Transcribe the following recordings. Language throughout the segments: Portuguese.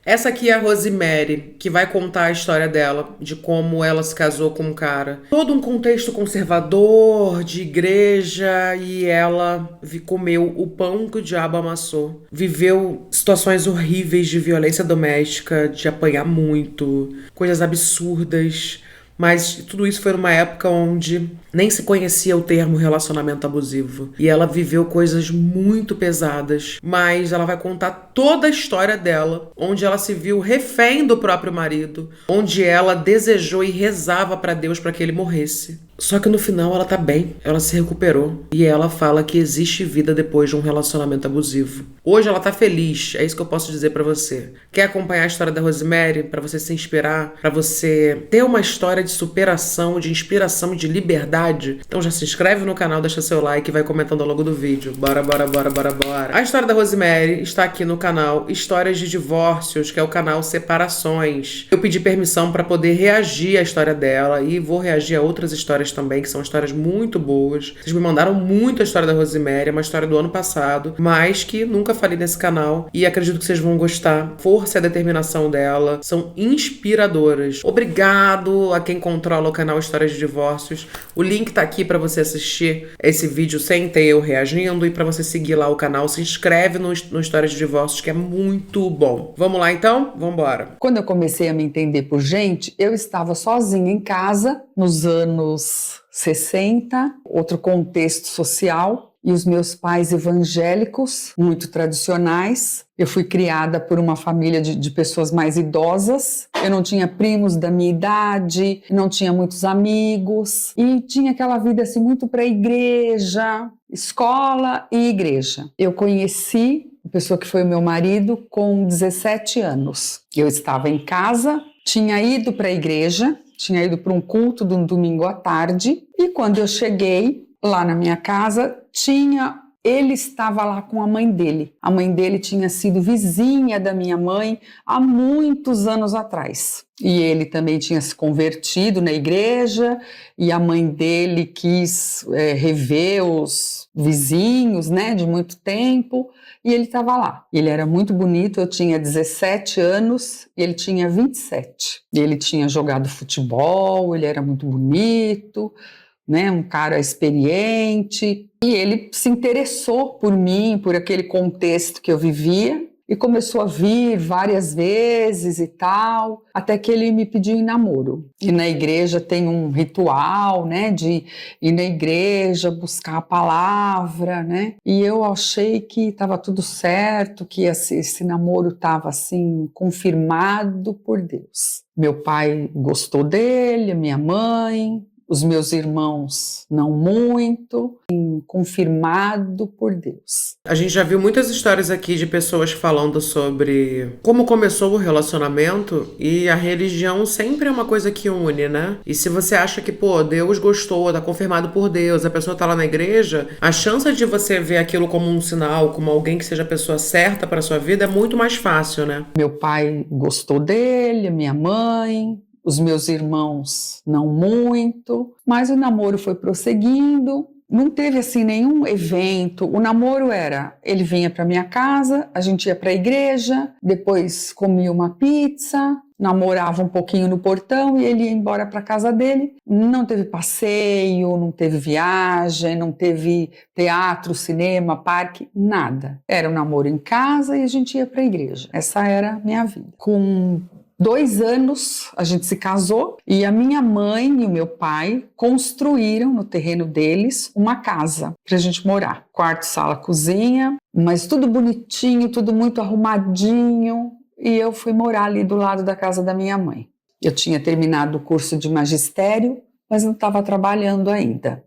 Essa aqui é a Rosemary, que vai contar a história dela, de como ela se casou com um cara. Todo um contexto conservador, de igreja, e ela comeu o pão que o diabo amassou. Viveu situações horríveis de violência doméstica, de apanhar muito, coisas absurdas. Mas tudo isso foi numa época onde nem se conhecia o termo relacionamento abusivo. E ela viveu coisas muito pesadas, mas ela vai contar toda a história dela, onde ela se viu refém do próprio marido, onde ela desejou e rezava pra Deus para que ele morresse. Só que no final ela tá bem, ela se recuperou e ela fala que existe vida depois de um relacionamento abusivo. Hoje ela tá feliz, é isso que eu posso dizer pra você. Quer acompanhar a história da Rosemary pra você se inspirar, pra você ter uma história de superação, de inspiração e de liberdade? Então já se inscreve no canal, deixa seu like e vai comentando ao longo do vídeo. Bora, bora, bora, bora, bora. A história da Rosemary está aqui no canal Histórias de Divórcios, que é o canal Separações. Eu pedi permissão pra poder reagir à história dela e vou reagir a outras histórias também, que são histórias muito boas. Vocês me mandaram muito a história da Rosemary, é uma história do ano passado, mas que nunca falei nesse canal e acredito que vocês vão gostar. Força e a determinação dela são inspiradoras. Obrigado a quem controla o canal Histórias de Divórcios. O link tá aqui pra você assistir esse vídeo sem ter eu reagindo e pra você seguir lá o canal. Se inscreve no Histórias de Divórcios, que é muito bom. Vamos lá então? Vambora. Quando eu comecei a me entender por gente, eu estava sozinha em casa, nos anos 60, outro contexto social, e os meus pais evangélicos, muito tradicionais. Eu fui criada por uma família de pessoas mais idosas, eu não tinha primos da minha idade, não tinha muitos amigos, e tinha aquela vida assim muito para igreja, escola e igreja. Eu conheci a pessoa que foi o meu marido com 17 anos. Eu estava em casa, tinha ido para a igreja, tinha ido para um culto de um domingo à tarde, e quando eu cheguei lá na minha casa, ele estava lá com a mãe dele. A mãe dele tinha sido vizinha da minha mãe há muitos anos atrás. E ele também tinha se convertido na igreja, e a mãe dele quis rever os vizinhos, né, de muito tempo, e ele estava lá. Ele era muito bonito, eu tinha 17 anos e ele tinha 27. Ele tinha jogado futebol, ele era muito bonito, né, um cara experiente, e ele se interessou por mim, por aquele contexto que eu vivia, e começou a vir várias vezes e tal, até que ele me pediu em namoro. E na igreja tem um ritual, né, de ir na igreja, buscar a palavra, né, e eu achei que estava tudo certo, que esse namoro estava assim, confirmado por Deus. Meu pai gostou dele, minha mãe, os meus irmãos não muito, confirmado por Deus. A gente já viu muitas histórias aqui de pessoas falando sobre como começou o relacionamento, e a religião sempre é uma coisa que une, né? E se você acha que, pô, Deus gostou, tá confirmado por Deus, a pessoa tá lá na igreja, a chance de você ver aquilo como um sinal, como alguém que seja a pessoa certa para sua vida é muito mais fácil, né? Meu pai gostou dele, minha mãe, os meus irmãos não muito, mas o namoro foi prosseguindo. Não teve assim nenhum evento. O namoro era, ele vinha para minha casa, a gente ia para a igreja, depois comia uma pizza, namorava um pouquinho no portão e ele ia embora para casa dele. Não teve passeio, não teve viagem, não teve teatro, cinema, parque, nada. Era um namoro em casa e a gente ia para a igreja. Essa era a minha vida. Com 2 anos a gente se casou e a minha mãe e o meu pai construíram no terreno deles uma casa para a gente morar. Quarto, sala, cozinha, mas tudo bonitinho, tudo muito arrumadinho. E eu fui morar ali do lado da casa da minha mãe. Eu tinha terminado o curso de magistério, mas não estava trabalhando ainda.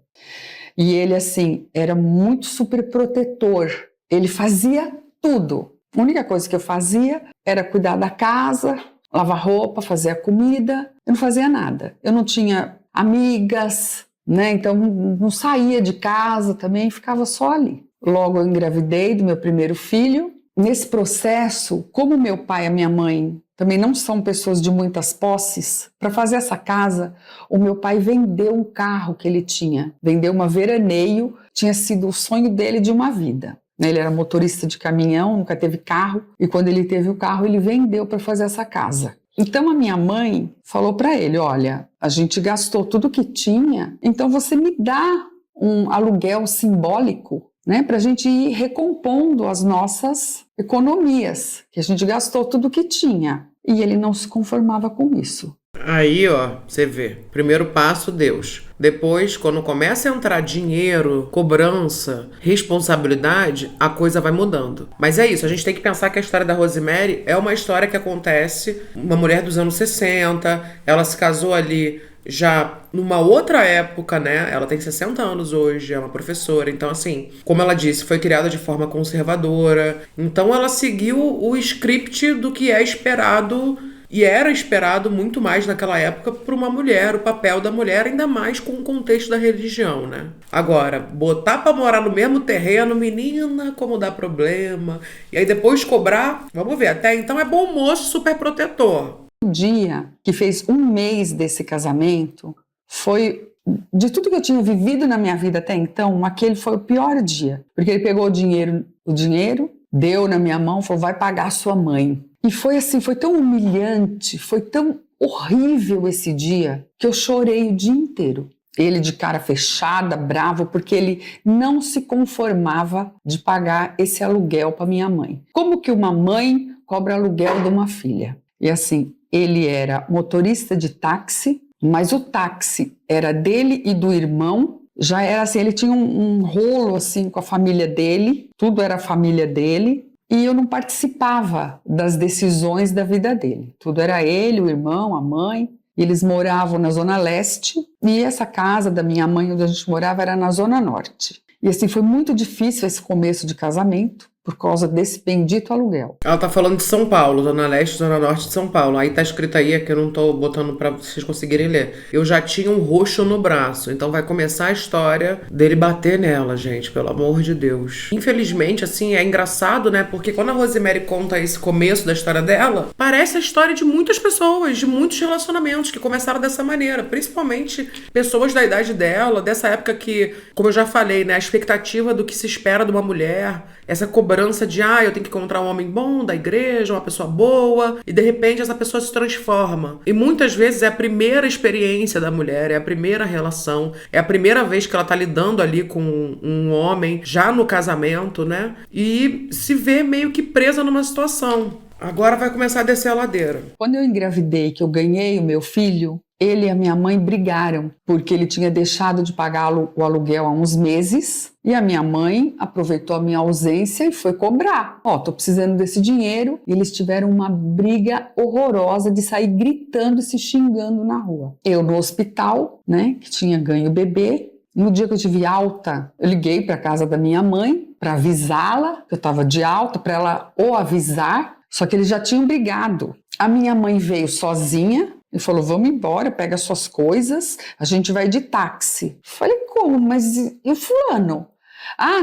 E ele, assim, era muito super protetor. Ele fazia tudo. A única coisa que eu fazia era cuidar da casa, lavar roupa, fazer a comida. Eu não fazia nada. Eu não tinha amigas, né? Então não saía de casa também, ficava só ali. Logo eu engravidei do meu primeiro filho. Nesse processo, como meu pai e a minha mãe também não são pessoas de muitas posses, para fazer essa casa, o meu pai vendeu um carro que ele tinha, vendeu uma veraneio, tinha sido o sonho dele de uma vida. né? Ele era motorista de caminhão, nunca teve carro, e quando ele teve o carro, ele vendeu para fazer essa casa. Então a minha mãe falou para ele, olha, a gente gastou tudo que tinha, então você me dá um aluguel simbólico, né, para a gente ir recompondo as nossas economias, que a gente gastou tudo que tinha. E ele não se conformava com isso. Aí, ó, você vê. Primeiro passo, Deus. Depois, quando começa a entrar dinheiro, cobrança, responsabilidade, a coisa vai mudando. Mas é isso, a gente tem que pensar que a história da Rosemary é uma história que acontece, uma mulher dos anos 60, ela se casou ali já numa outra época, né? Ela tem 60 anos hoje, é uma professora. Então, assim, como ela disse, foi criada de forma conservadora. Então, ela seguiu o script do que é esperado. E era esperado muito mais naquela época por uma mulher, o papel da mulher, ainda mais com o contexto da religião, né? Agora, botar pra morar no mesmo terreno, menina, como dá problema. E aí depois cobrar, vamos ver, até então é bom moço, super protetor. O dia que fez 1 mês desse casamento foi, de tudo que eu tinha vivido na minha vida até então, aquele foi o pior dia. Porque ele pegou o dinheiro, deu na minha mão, falou, vai pagar a sua mãe. E foi assim, foi tão humilhante, foi tão horrível esse dia, que eu chorei o dia inteiro. Ele de cara fechada, bravo, porque ele não se conformava de pagar esse aluguel para minha mãe. Como que uma mãe cobra aluguel de uma filha? E assim, ele era motorista de táxi, mas o táxi era dele e do irmão. Já era assim, ele tinha um rolo assim com a família dele, tudo era a família dele. E eu não participava das decisões da vida dele. Tudo era ele, o irmão, a mãe. Eles moravam na Zona Leste e essa casa da minha mãe, onde a gente morava, era na Zona Norte. E assim, foi muito difícil esse começo de casamento por causa desse bendito aluguel. Ela tá falando de São Paulo, Zona Leste, Zona Norte de São Paulo. Aí tá escrito aí, é que eu não tô botando pra vocês conseguirem ler. Eu já tinha um roxo no braço, então vai começar a história dele bater nela, gente, pelo amor de Deus. Infelizmente, assim, é engraçado, né? Porque quando a Rosemary conta esse começo da história dela, parece a história de muitas pessoas, de muitos relacionamentos que começaram dessa maneira. Principalmente pessoas da idade dela, dessa época que, como eu já falei, né? A expectativa do que se espera de uma mulher, essa cobrança de, eu tenho que encontrar um homem bom da igreja, uma pessoa boa, e de repente essa pessoa se transforma. E muitas vezes é a primeira experiência da mulher, é a primeira relação, é a primeira vez que ela tá lidando ali com um homem, já no casamento, né? E se vê meio que presa numa situação. Agora vai começar a descer a ladeira. Quando eu engravidei, que eu ganhei o meu filho, ele e a minha mãe brigaram, porque ele tinha deixado de pagar o aluguel há uns meses, e a minha mãe aproveitou a minha ausência e foi cobrar. Tô precisando desse dinheiro. E eles tiveram uma briga horrorosa de sair gritando e se xingando na rua. Eu no hospital, né, que tinha ganho o bebê. No dia que eu tive alta, eu liguei para a casa da minha mãe para avisá-la que eu estava de alta, para ela ou avisar, só que eles já tinham brigado. A minha mãe veio sozinha e falou, vamos embora, pega suas coisas, a gente vai de táxi. Falei, como? Mas e o fulano?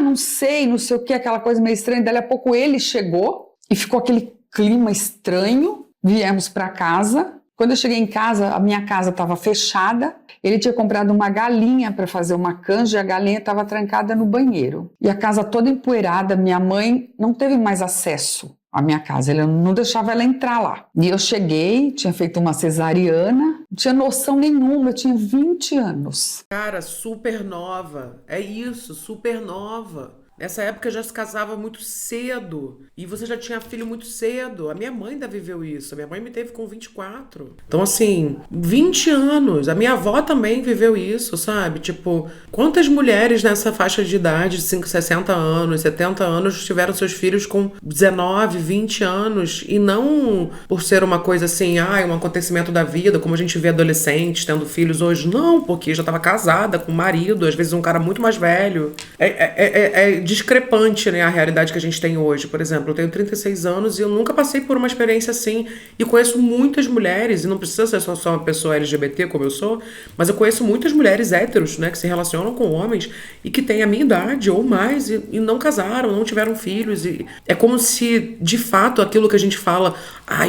Não sei o que, aquela coisa meio estranha. Daí a pouco ele chegou e ficou aquele clima estranho. Viemos para casa. Quando eu cheguei em casa, a minha casa estava fechada. Ele tinha comprado uma galinha para fazer uma canja e a galinha estava trancada no banheiro. E a casa toda empoeirada, minha mãe não teve mais acesso à minha casa, ele não deixava ela entrar lá. E eu cheguei, tinha feito uma cesariana, não tinha noção nenhuma, eu tinha 20 anos. Cara, super nova, é isso, super nova. Nessa época já se casava muito cedo e você já tinha filho muito cedo. A minha mãe ainda viveu isso. A minha mãe me teve com 24. Então, assim, 20 anos. A minha avó também viveu isso, sabe? Tipo, quantas mulheres nessa faixa de idade, de 60 anos, 70 anos, tiveram seus filhos com 19, 20 anos e não por ser uma coisa assim, um acontecimento da vida, como a gente vê adolescentes tendo filhos hoje. Não, porque já estava casada com um marido, às vezes um cara muito mais velho. É discrepante, né, a realidade que a gente tem hoje. Por exemplo, eu tenho 36 anos e eu nunca passei por uma experiência assim e conheço muitas mulheres, e não precisa ser só uma pessoa LGBT como eu sou, mas eu conheço muitas mulheres héteros, né, que se relacionam com homens e que têm a minha idade ou mais e não casaram, não tiveram filhos. E é como se, de fato, aquilo que a gente fala,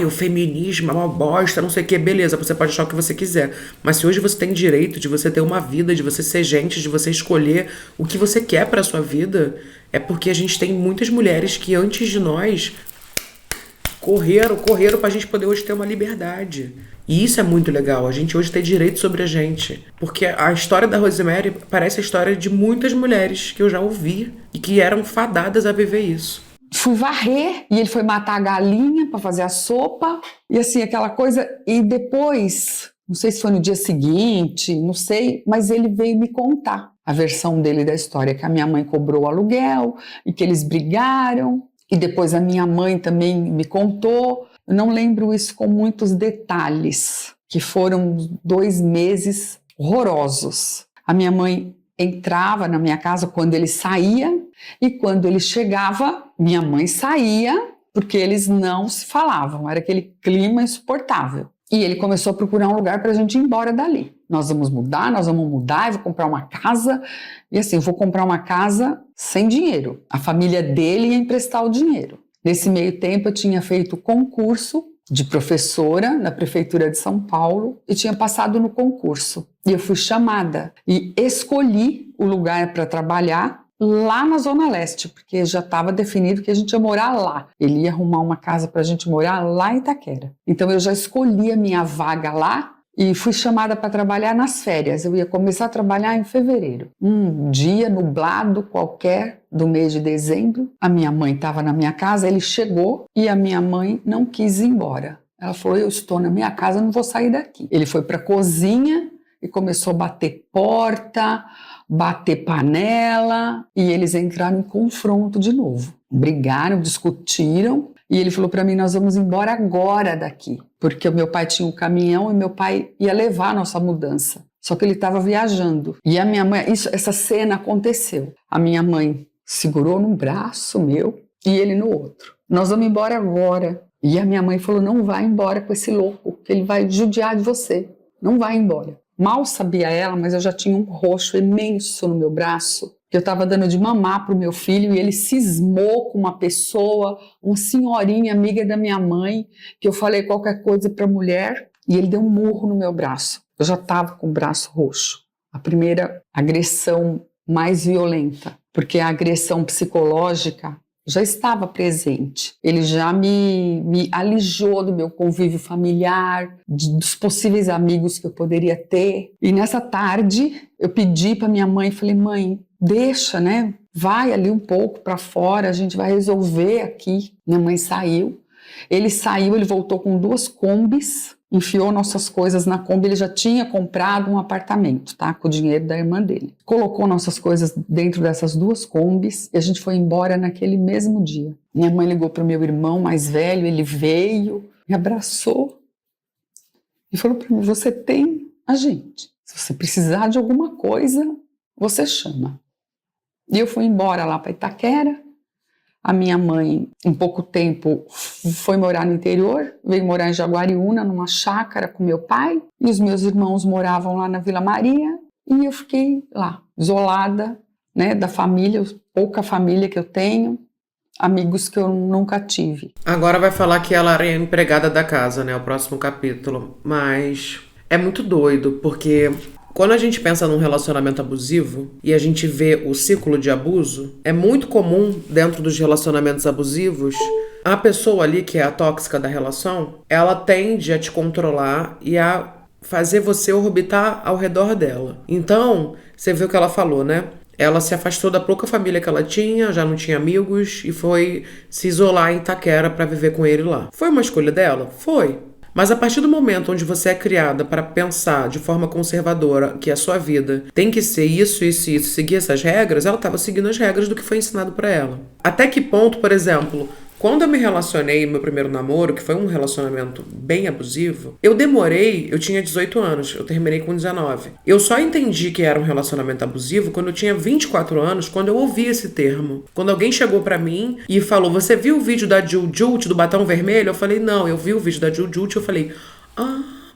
o feminismo é uma bosta, não sei o que, beleza, você pode achar o que você quiser, mas se hoje você tem direito de você ter uma vida, de você ser gente, de você escolher o que você quer pra sua vida, é porque a gente tem muitas mulheres que antes de nós correram pra gente poder hoje ter uma liberdade. E isso é muito legal, a gente hoje tem direito sobre a gente. Porque a história da Rosemary parece a história de muitas mulheres que eu já ouvi e que eram fadadas a viver isso. Fui varrer e ele foi matar a galinha para fazer a sopa e assim, aquela coisa. E depois, não sei se foi no dia seguinte, não sei, mas ele veio me contar a versão dele da história, que a minha mãe cobrou o aluguel e que eles brigaram. E depois a minha mãe também me contou. Eu não lembro isso com muitos detalhes, que foram 2 meses horrorosos. A minha mãe entrava na minha casa quando ele saía e quando ele chegava, minha mãe saía porque eles não se falavam, era aquele clima insuportável. E ele começou a procurar um lugar para a gente ir embora dali. Nós vamos mudar, eu vou comprar uma casa. E assim, eu vou comprar uma casa sem dinheiro. A família dele ia emprestar o dinheiro. Nesse meio tempo, eu tinha feito concurso de professora na Prefeitura de São Paulo e tinha passado no concurso. E eu fui chamada e escolhi o lugar para trabalhar lá na Zona Leste, porque já estava definido que a gente ia morar lá. Ele ia arrumar uma casa para a gente morar lá em Itaquera. Então eu já escolhi a minha vaga lá e fui chamada para trabalhar nas férias. Eu ia começar a trabalhar em fevereiro. Um dia nublado qualquer do mês de dezembro. A minha mãe estava na minha casa, ele chegou e a minha mãe não quis ir embora. Ela falou, eu estou na minha casa, não vou sair daqui. Ele foi para a cozinha e começou a bater porta, bater panela, e eles entraram em confronto de novo. Brigaram, discutiram, e ele falou para mim, nós vamos embora agora daqui, porque o meu pai tinha um caminhão e meu pai ia levar a nossa mudança. Só que ele estava viajando. E a minha mãe, essa cena aconteceu. A minha mãe segurou num braço meu e ele no outro. Nós vamos embora agora. E a minha mãe falou, não vai embora com esse louco, que ele vai judiar de você. Não vai embora. Mal sabia ela, mas eu já tinha um roxo imenso no meu braço, que eu estava dando de mamar para o meu filho, e ele cismou com uma pessoa, uma senhorinha amiga da minha mãe, que eu falei qualquer coisa para a mulher, e ele deu um murro no meu braço. Eu já estava com o braço roxo. A primeira agressão mais violenta, porque a agressão psicológica já estava presente. Ele já me alijou do meu convívio familiar, dos possíveis amigos que eu poderia ter. E nessa tarde, eu pedi para minha mãe, falei, mãe, deixa, né? Vai ali um pouco para fora, a gente vai resolver aqui. Minha mãe saiu. Ele saiu, ele voltou com 2 combis, enfiou nossas coisas na Kombi, ele já tinha comprado um apartamento, tá? Com o dinheiro da irmã dele. Colocou nossas coisas dentro dessas 2 Kombis e a gente foi embora naquele mesmo dia. Minha mãe ligou para o meu irmão mais velho, ele veio, me abraçou e falou para mim, você tem a gente. Se você precisar de alguma coisa, você chama. E eu fui embora lá para Itaquera. A minha mãe, em pouco tempo, foi morar no interior, veio morar em Jaguariúna, numa chácara com meu pai, e os meus irmãos moravam lá na Vila Maria, e eu fiquei lá, isolada, né, da família, pouca família que eu tenho, amigos que eu nunca tive. Agora vai falar que ela era empregada da casa, né, o próximo capítulo, mas é muito doido, porque quando a gente pensa num relacionamento abusivo e a gente vê o ciclo de abuso, é muito comum dentro dos relacionamentos abusivos, a pessoa ali que é a tóxica da relação, ela tende a te controlar e a fazer você orbitar ao redor dela. Então, você vê o que ela falou, né? Ela se afastou da pouca família que ela tinha, já não tinha amigos e foi se isolar em Itaquera para viver com ele lá. Foi uma escolha dela? Foi. Mas a partir do momento onde você é criada para pensar de forma conservadora que a sua vida tem que ser isso, isso e isso, seguir essas regras, ela estava seguindo as regras do que foi ensinado para ela. Até que ponto, por exemplo, quando eu me relacionei no meu primeiro namoro, que foi um relacionamento bem abusivo, eu tinha 18 anos, eu terminei com 19. Eu só entendi que era um relacionamento abusivo quando eu tinha 24 anos, quando eu ouvi esse termo. Quando alguém chegou pra mim e falou, você viu o vídeo da Jill Jult, do batom vermelho? Eu falei, não, eu vi o vídeo da Jill Jult, eu falei,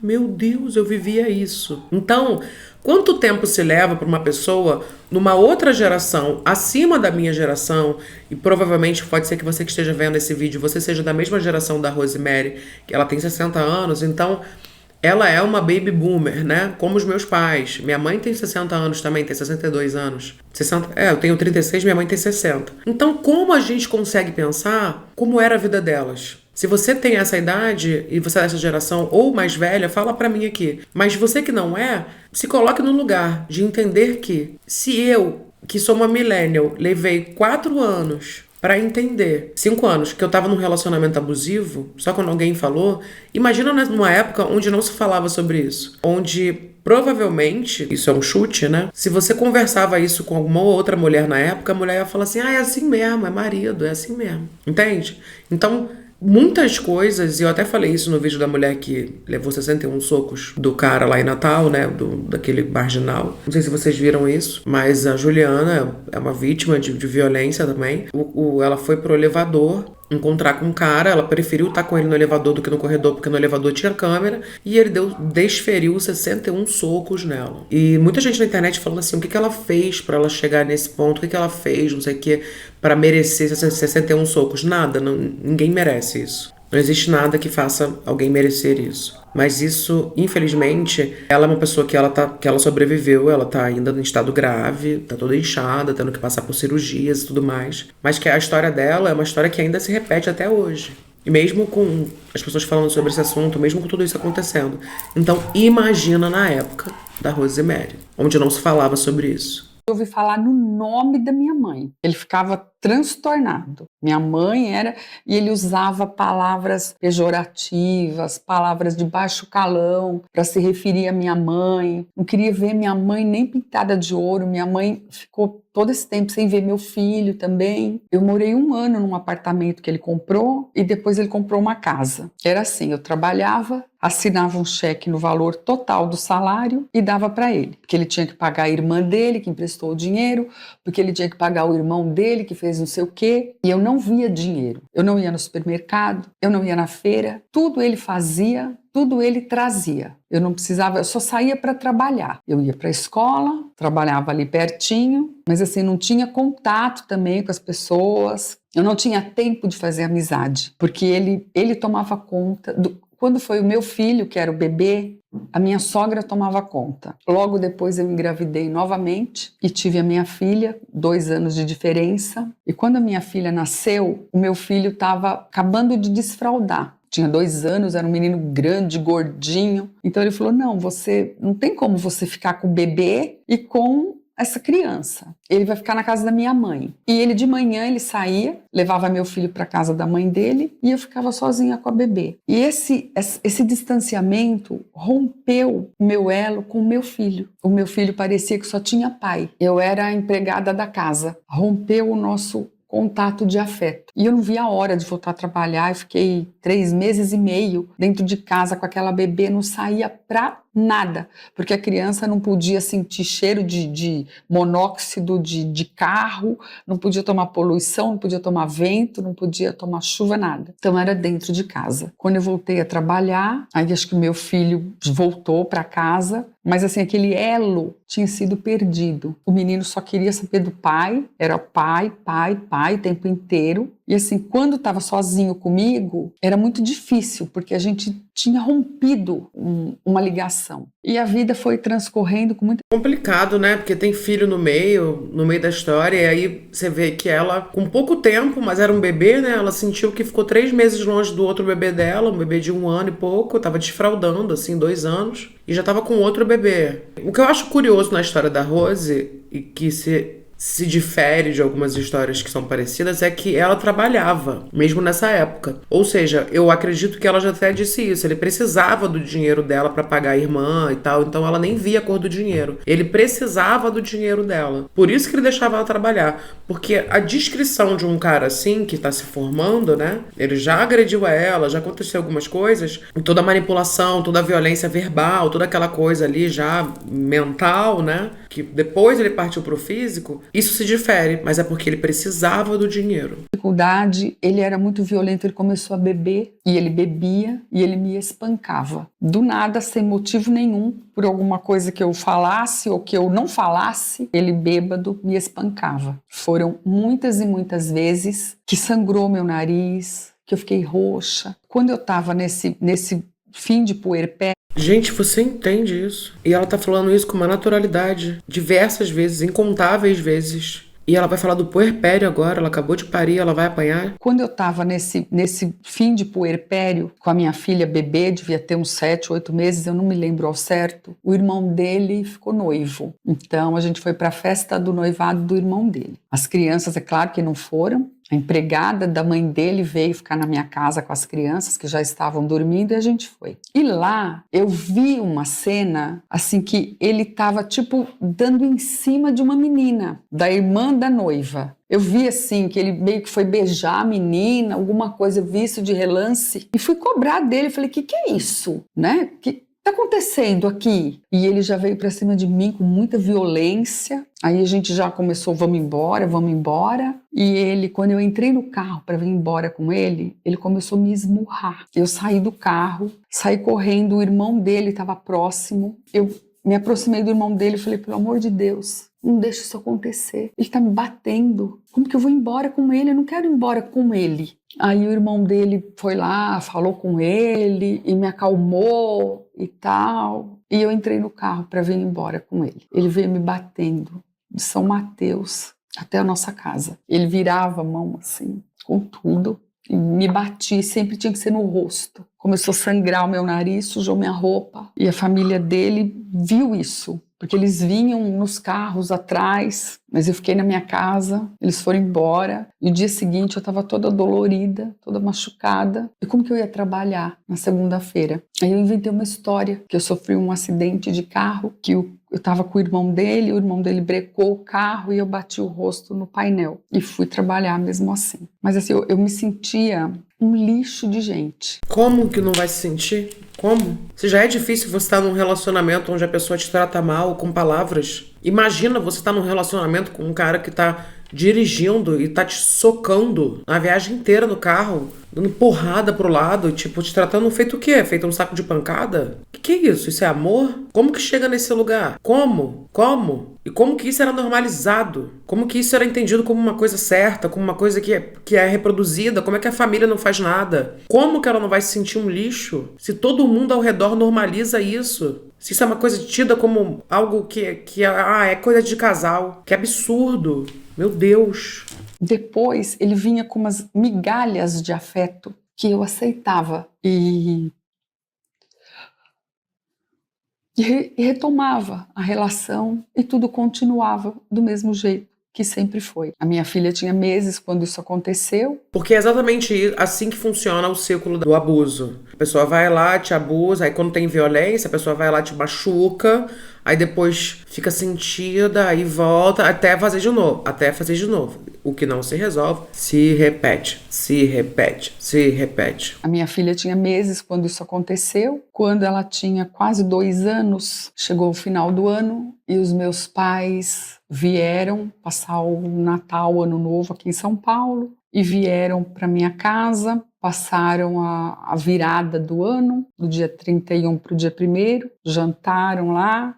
meu Deus, eu vivia isso. Então, quanto tempo se leva para uma pessoa numa outra geração, acima da minha geração, e provavelmente pode ser que você que esteja vendo esse vídeo, você seja da mesma geração da Rosemary, que ela tem 60 anos, então ela é uma baby boomer, né? Como os meus pais. Minha mãe tem 60 anos também, tem 62 anos. 60, eu tenho 36, minha mãe tem 60. Então, como a gente consegue pensar como era a vida delas? Se você tem essa idade e você é dessa geração ou mais velha, fala pra mim aqui. Mas você que não é, se coloque no lugar de entender que se eu, que sou uma millennial, levei 4 anos pra entender, 5 anos, que eu tava num relacionamento abusivo, só quando alguém falou, imagina numa época onde não se falava sobre isso, onde provavelmente, isso é um chute, né? Se você conversava isso com alguma outra mulher na época, a mulher ia falar assim, é assim mesmo, é marido, é assim mesmo, entende? Então, muitas coisas, e eu até falei isso no vídeo da mulher que levou 61 socos do cara lá em Natal, né, daquele marginal. Não sei se vocês viram isso, mas a Juliana é uma vítima de violência também. Ela foi pro elevador encontrar com um cara, ela preferiu estar com ele no elevador do que no corredor, porque no elevador tinha câmera, e ele desferiu 61 socos nela. E muita gente na internet falando assim, o que ela fez pra ela chegar nesse ponto, o que ela fez, não sei o que, pra merecer 61 socos. Nada, ninguém merece isso. Não existe nada que faça alguém merecer isso. Mas isso, infelizmente, ela é uma pessoa que ela sobreviveu, ela tá ainda em estado grave, tá toda inchada, tendo que passar por cirurgias e tudo mais. Mas que a história dela é uma história que ainda se repete até hoje. E mesmo com as pessoas falando sobre esse assunto, mesmo com tudo isso acontecendo. Então, imagina na época da Rosemary, onde não se falava sobre isso. Eu ouvi falar no nome da minha mãe. Ele ficava transtornado. Minha mãe era... E ele usava palavras pejorativas, palavras de baixo calão para se referir à minha mãe. Não queria ver minha mãe nem pintada de ouro. Minha mãe ficou todo esse tempo sem ver meu filho também. Eu morei 1 ano num apartamento que ele comprou e depois ele comprou uma casa. Era assim, eu trabalhava, assinava um cheque no valor total do salário e dava para ele. Porque ele tinha que pagar a irmã dele, que emprestou o dinheiro, porque ele tinha que pagar o irmão dele, que fez não sei o quê. E eu não via dinheiro. Eu não ia no supermercado, eu não ia na feira. Tudo ele fazia, tudo ele trazia. Eu não precisava, eu só saía para trabalhar. Eu ia para a escola, trabalhava ali pertinho, mas assim, não tinha contato também com as pessoas. Eu não tinha tempo de fazer amizade, porque ele tomava conta quando foi o meu filho, que era o bebê, a minha sogra tomava conta. Logo depois eu engravidei novamente e tive a minha filha, 2 anos de diferença. E quando a minha filha nasceu, o meu filho estava acabando de desfraldar. Tinha 2 anos, era um menino grande, gordinho. Então ele falou, não tem como você ficar com o bebê e com essa criança. Ele vai ficar na casa da minha mãe. E ele de manhã ele saía, levava meu filho para casa da mãe dele e eu ficava sozinha com a bebê. E esse distanciamento rompeu o meu elo com o meu filho. O meu filho parecia que só tinha pai. Eu era a empregada da casa. Rompeu o nosso contato de afeto. E eu não via a hora de voltar a trabalhar. Eu fiquei 3 meses e meio dentro de casa com aquela bebê, não saía pra nada, porque a criança não podia sentir cheiro de monóxido de carro, não podia tomar poluição, não podia tomar vento, não podia tomar chuva, nada. Então era dentro de casa. Quando eu voltei a trabalhar, aí acho que o meu filho voltou para casa, mas assim, aquele elo tinha sido perdido. O menino só queria saber do pai, era pai, pai, pai o tempo inteiro. E assim, quando estava sozinho comigo, era muito difícil, porque a gente tinha rompido uma ligação. E a vida foi transcorrendo com muita... Complicado, né? Porque tem filho no meio da história, e aí você vê que ela, com pouco tempo, mas era um bebê, né? Ela sentiu que ficou 3 meses longe do outro bebê dela, um bebê de 1 ano e pouco, tava desfraldando, assim, 2 anos, e já tava com outro bebê. O que eu acho curioso na história da Rose, e que se difere de algumas histórias que são parecidas, é que ela trabalhava, mesmo nessa época. Ou seja, eu acredito que ela já até disse isso, ele precisava do dinheiro dela pra pagar a irmã e tal, então ela nem via a cor do dinheiro. Ele precisava do dinheiro dela. Por isso que ele deixava ela trabalhar. Porque a descrição de um cara assim, que tá se formando, né? Ele já agrediu ela, já aconteceu algumas coisas, e toda a manipulação, toda a violência verbal, toda aquela coisa ali já mental, né? Que depois ele partiu pro físico. Isso se difere, mas é porque ele precisava do dinheiro. Dificuldade, ele era muito violento, ele começou a beber, e ele bebia, e ele me espancava. Do nada, sem motivo nenhum, por alguma coisa que eu falasse ou que eu não falasse, ele bêbado me espancava. Foram muitas e muitas vezes que sangrou meu nariz, que eu fiquei roxa. Quando eu estava nesse fim de puerpério, Gente, você entende isso? E ela tá falando isso com uma naturalidade, diversas vezes, incontáveis vezes. E ela vai falar do puerpério agora, ela acabou de parir, ela vai apanhar. Quando eu estava nesse fim de puerpério, com a minha filha bebê, devia ter uns 7, 8 meses, eu não me lembro ao certo, o irmão dele ficou noivo. Então a gente foi para a festa do noivado do irmão dele. As crianças, é claro que não foram. A empregada da mãe dele veio ficar na minha casa com as crianças que já estavam dormindo e a gente foi. E lá eu vi uma cena assim que ele estava tipo dando em cima de uma menina, da irmã da noiva. Eu vi assim que ele meio que foi beijar a menina, alguma coisa, eu vi isso de relance e fui cobrar dele. Falei, que é isso, né? Que tá acontecendo aqui? E ele já veio para cima de mim com muita violência. Aí a gente já começou, vamos embora, vamos embora. E ele, quando eu entrei no carro para vir embora com ele começou a me esmurrar. Eu saí do carro, saí correndo, o irmão dele estava próximo. Eu me aproximei do irmão dele e falei, pelo amor de Deus, não deixa isso acontecer. Ele tá me batendo. Como que eu vou embora com ele? Eu não quero ir embora com ele. Aí o irmão dele foi lá, falou com ele e me acalmou e tal. E eu entrei no carro para vir embora com ele. Ele veio me batendo de São Mateus até a nossa casa. Ele virava a mão assim, com tudo. E me batia, sempre tinha que ser no rosto. Começou a sangrar o meu nariz, sujou minha roupa. E a família dele viu isso, porque eles vinham nos carros atrás, mas eu fiquei na minha casa, eles foram embora. E o dia seguinte eu estava toda dolorida, toda machucada. E como que eu ia trabalhar na segunda-feira? Aí eu inventei uma história, que eu sofri um acidente de carro, que eu estava com o irmão dele brecou o carro e eu bati o rosto no painel. E fui trabalhar mesmo assim. Mas assim, eu me sentia um lixo de gente. Como que não vai se sentir? Como? Se já é difícil você estar num relacionamento onde a pessoa te trata mal com palavras, imagina você estar num relacionamento com um cara que tá dirigindo e tá te socando a viagem inteira no carro, dando porrada pro lado, tipo, te tratando feito o quê? Feito um saco de pancada? Que é isso? Isso é amor? Como que chega nesse lugar? Como? Como? E como que isso era normalizado? Como que isso era entendido como uma coisa certa, como uma coisa que é reproduzida? Como é que a família não faz nada? Como que ela não vai se sentir um lixo se todo mundo ao redor normaliza isso? Se isso é uma coisa tida como algo que é coisa de casal. Que absurdo. Meu Deus. Depois ele vinha com umas migalhas de afeto que eu aceitava e retomava a relação e tudo continuava do mesmo jeito que sempre foi. A minha filha tinha meses quando isso aconteceu. Porque é exatamente assim que funciona o ciclo do abuso. A pessoa vai lá, te abusa, aí quando tem violência, a pessoa vai lá, te machuca, aí depois fica sentida, aí volta, até fazer de novo, até fazer de novo. O que não se resolve, se repete, se repete, se repete. A minha filha tinha meses quando isso aconteceu. Quando ela tinha quase 2 anos, chegou o final do ano e os meus pais vieram passar o Natal, o Ano Novo aqui em São Paulo e vieram para minha casa, passaram a virada do ano, do dia 31 para o dia 1º, jantaram lá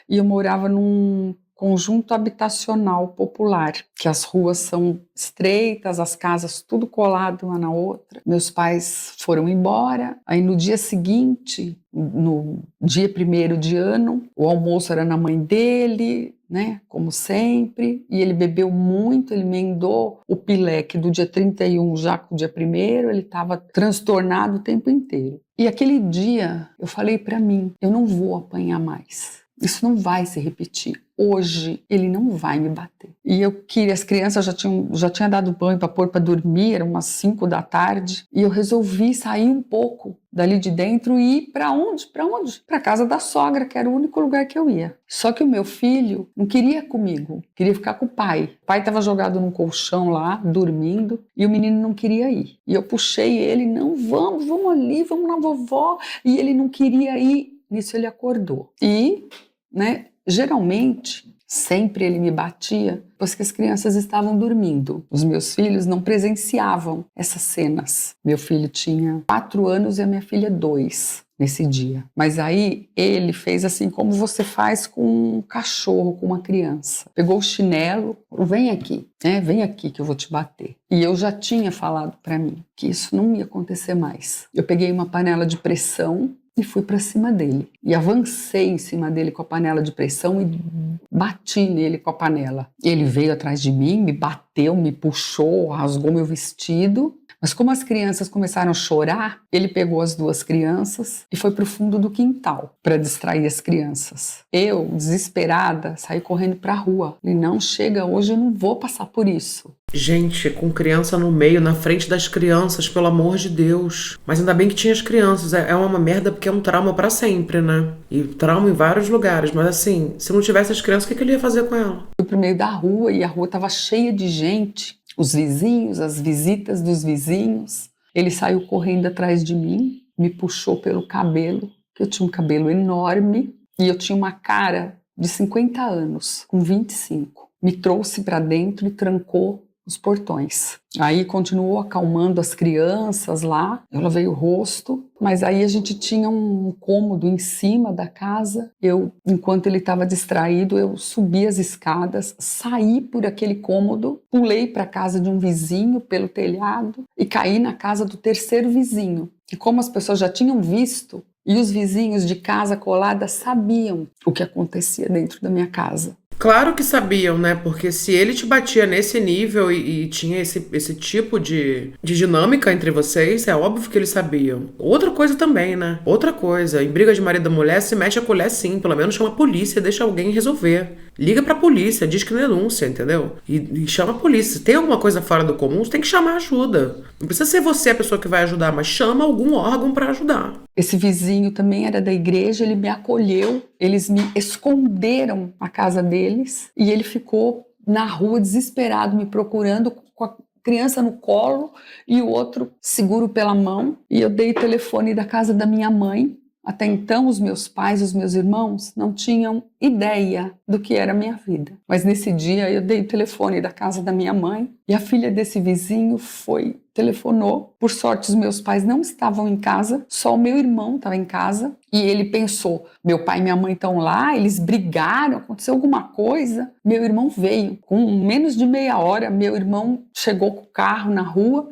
e eu morava num conjunto habitacional popular, que as ruas são estreitas, as casas tudo colado uma na outra. Meus pais foram embora, aí no dia seguinte, no dia 1º de ano, o almoço era na mãe dele, né, como sempre, e ele bebeu muito, ele emendou o pileque do dia 31 já com o dia 1º, ele estava transtornado o tempo inteiro. E aquele dia eu falei para mim, eu não vou apanhar mais. Isso não vai se repetir. Hoje ele não vai me bater. E eu queria, as crianças já tinha dado banho para pôr para dormir, eram umas 5 da tarde, e eu resolvi sair um pouco dali de dentro e ir para onde? Para onde? Para casa da sogra, que era o único lugar que eu ia. Só que o meu filho não queria comigo, queria ficar com o pai. O pai estava jogado num colchão lá, dormindo, e o menino não queria ir. E eu puxei ele, não, vamos ali, vamos na vovó, e ele não queria ir. Nisso ele acordou. E, né, geralmente, sempre ele me batia, pois que as crianças estavam dormindo. Os meus filhos não presenciavam essas cenas. Meu filho tinha 4 anos e a minha filha 2 nesse dia. Mas aí ele fez assim como você faz com um cachorro, com uma criança. Pegou o chinelo, vem aqui, né? Vem aqui que eu vou te bater. E eu já tinha falado para mim que isso não ia acontecer mais. Eu peguei uma panela de pressão, e fui para cima dele. E avancei em cima dele com a panela de pressão e bati nele com a panela. Ele veio atrás de mim, me bateu, me puxou, rasgou meu vestido. Mas como as crianças começaram a chorar, ele pegou as 2 crianças e foi para o fundo do quintal para distrair as crianças. Eu, desesperada, saí correndo para a rua. Ele não chega hoje, eu não vou passar por isso. Gente, com criança no meio, na frente das crianças, pelo amor de Deus. Mas ainda bem que tinha as crianças. É uma merda porque é um trauma pra sempre, né? E trauma em vários lugares. Mas assim, se não tivesse as crianças, o que ele ia fazer com ela? Fui pro meio da rua e a rua tava cheia de gente. Os vizinhos, as visitas dos vizinhos. Ele saiu correndo atrás de mim, me puxou pelo cabelo, que eu tinha um cabelo enorme e eu tinha uma cara de 50 anos, com 25. Me trouxe para dentro e trancou os portões. Aí continuou acalmando as crianças lá, eu lavei o rosto, mas aí a gente tinha um cômodo em cima da casa. Enquanto ele estava distraído, eu subi as escadas, saí por aquele cômodo, pulei para a casa de um vizinho pelo telhado e caí na casa do terceiro vizinho. E como as pessoas já tinham visto, e os vizinhos de casa colada sabiam o que acontecia dentro da minha casa. Claro que sabiam, né? Porque se ele te batia nesse nível e tinha esse tipo de dinâmica entre vocês, é óbvio que eles sabiam. Outra coisa também, né? Outra coisa, em briga de marido e mulher, se mete a colher sim, pelo menos chama a polícia, deixa alguém resolver. Liga pra polícia, diz que denúncia, entendeu? E chama a polícia. Se tem alguma coisa fora do comum, você tem que chamar ajuda. Não precisa ser você a pessoa que vai ajudar, mas chama algum órgão pra ajudar. Esse vizinho também era da igreja, ele me acolheu, eles me esconderam na casa deles e ele ficou na rua desesperado me procurando com a criança no colo e o outro seguro pela mão. E eu dei o telefone da casa da minha mãe. Até então, os meus pais, os meus irmãos não tinham ideia do que era a minha vida. Mas nesse dia eu dei o telefone da casa da minha mãe e a filha desse vizinho telefonou. Por sorte, os meus pais não estavam em casa, só o meu irmão estava em casa. E ele pensou, meu pai e minha mãe estão lá, eles brigaram, aconteceu alguma coisa. Meu irmão veio. Com menos de meia hora, meu irmão chegou com o carro na rua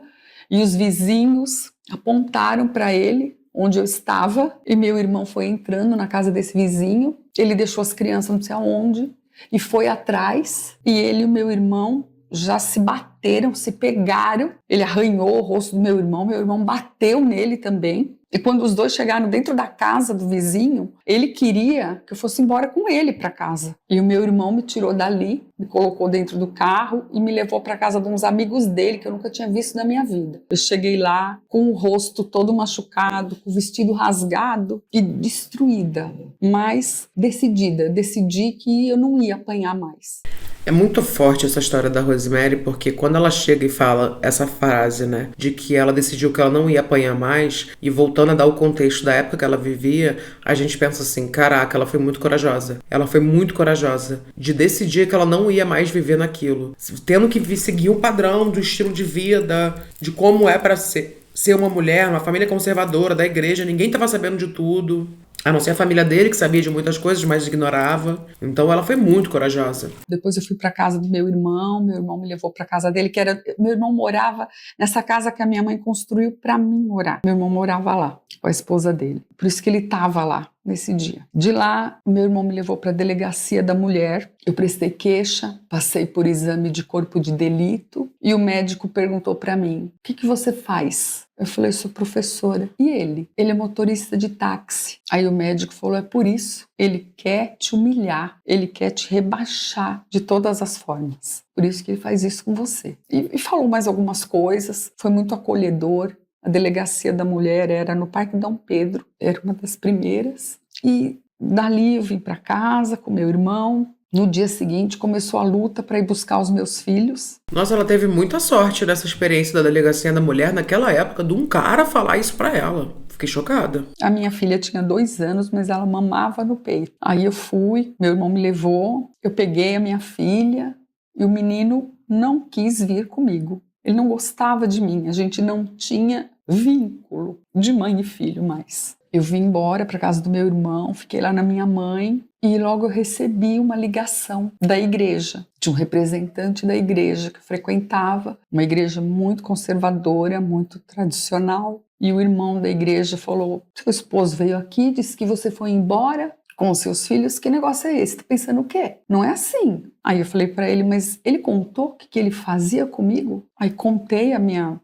e os vizinhos apontaram para ele onde eu estava, e meu irmão foi entrando na casa desse vizinho, ele deixou as crianças não sei aonde, e foi atrás, e ele e o meu irmão já se bateram, se pegaram, ele arranhou o rosto do meu irmão bateu nele também, e quando os dois chegaram dentro da casa do vizinho, ele queria que eu fosse embora com ele para casa. E o meu irmão me tirou dali, me colocou dentro do carro e me levou para casa de uns amigos dele que eu nunca tinha visto na minha vida. Eu cheguei lá com o rosto todo machucado, com o vestido rasgado e destruída, mas decidida. Decidi que eu não ia apanhar mais. É muito forte essa história da Rosemary, porque quando ela chega e fala essa frase, né, de que ela decidiu que ela não ia apanhar mais, e voltando a dar o contexto da época que ela vivia, a gente pensa assim, caraca, ela foi muito corajosa. Ela foi muito corajosa de decidir que ela não ia mais viver naquilo. Tendo que seguir o padrão do estilo de vida, de como é pra ser uma mulher, uma família conservadora, da igreja, ninguém tava sabendo de tudo. A não ser a família dele, que sabia de muitas coisas, mas ignorava. Então ela foi muito corajosa. Depois eu fui para casa do meu irmão me levou para casa dele, meu irmão morava nessa casa que a minha mãe construiu para mim morar. Meu irmão morava lá, com a esposa dele. Por isso que ele estava lá nesse dia. De lá, meu irmão me levou para a delegacia da mulher. Eu prestei queixa, passei por exame de corpo de delito e o médico perguntou para mim: "O que você faz?" Eu falei: "Sou professora." "E ele?" "Ele é motorista de táxi." Aí o médico falou: "É por isso. Ele quer te humilhar, ele quer te rebaixar de todas as formas. Por isso que ele faz isso com você." E falou mais algumas coisas, foi muito acolhedor. A delegacia da mulher era no Parque Dom Pedro, era uma das primeiras. E dali eu vim para casa com meu irmão. No dia seguinte começou a luta para ir buscar os meus filhos. Nossa, ela teve muita sorte nessa experiência da delegacia da mulher naquela época, de um cara falar isso pra ela. Fiquei chocada. A minha filha tinha 2 anos, mas ela mamava no peito. Aí eu fui, meu irmão me levou, eu peguei a minha filha e o menino não quis vir comigo. Ele não gostava de mim, a gente não tinha vínculo de mãe e filho mais. Eu vim embora para casa do meu irmão, fiquei lá na minha mãe e logo eu recebi uma ligação da igreja, de um representante da igreja que eu frequentava, uma igreja muito conservadora, muito tradicional. E o irmão da igreja falou: seu esposo veio aqui, disse que você foi embora com os seus filhos, que negócio é esse? Tá pensando o quê? Não é assim. Aí eu falei para ele: mas ele contou o que ele fazia comigo? Aí contei a minha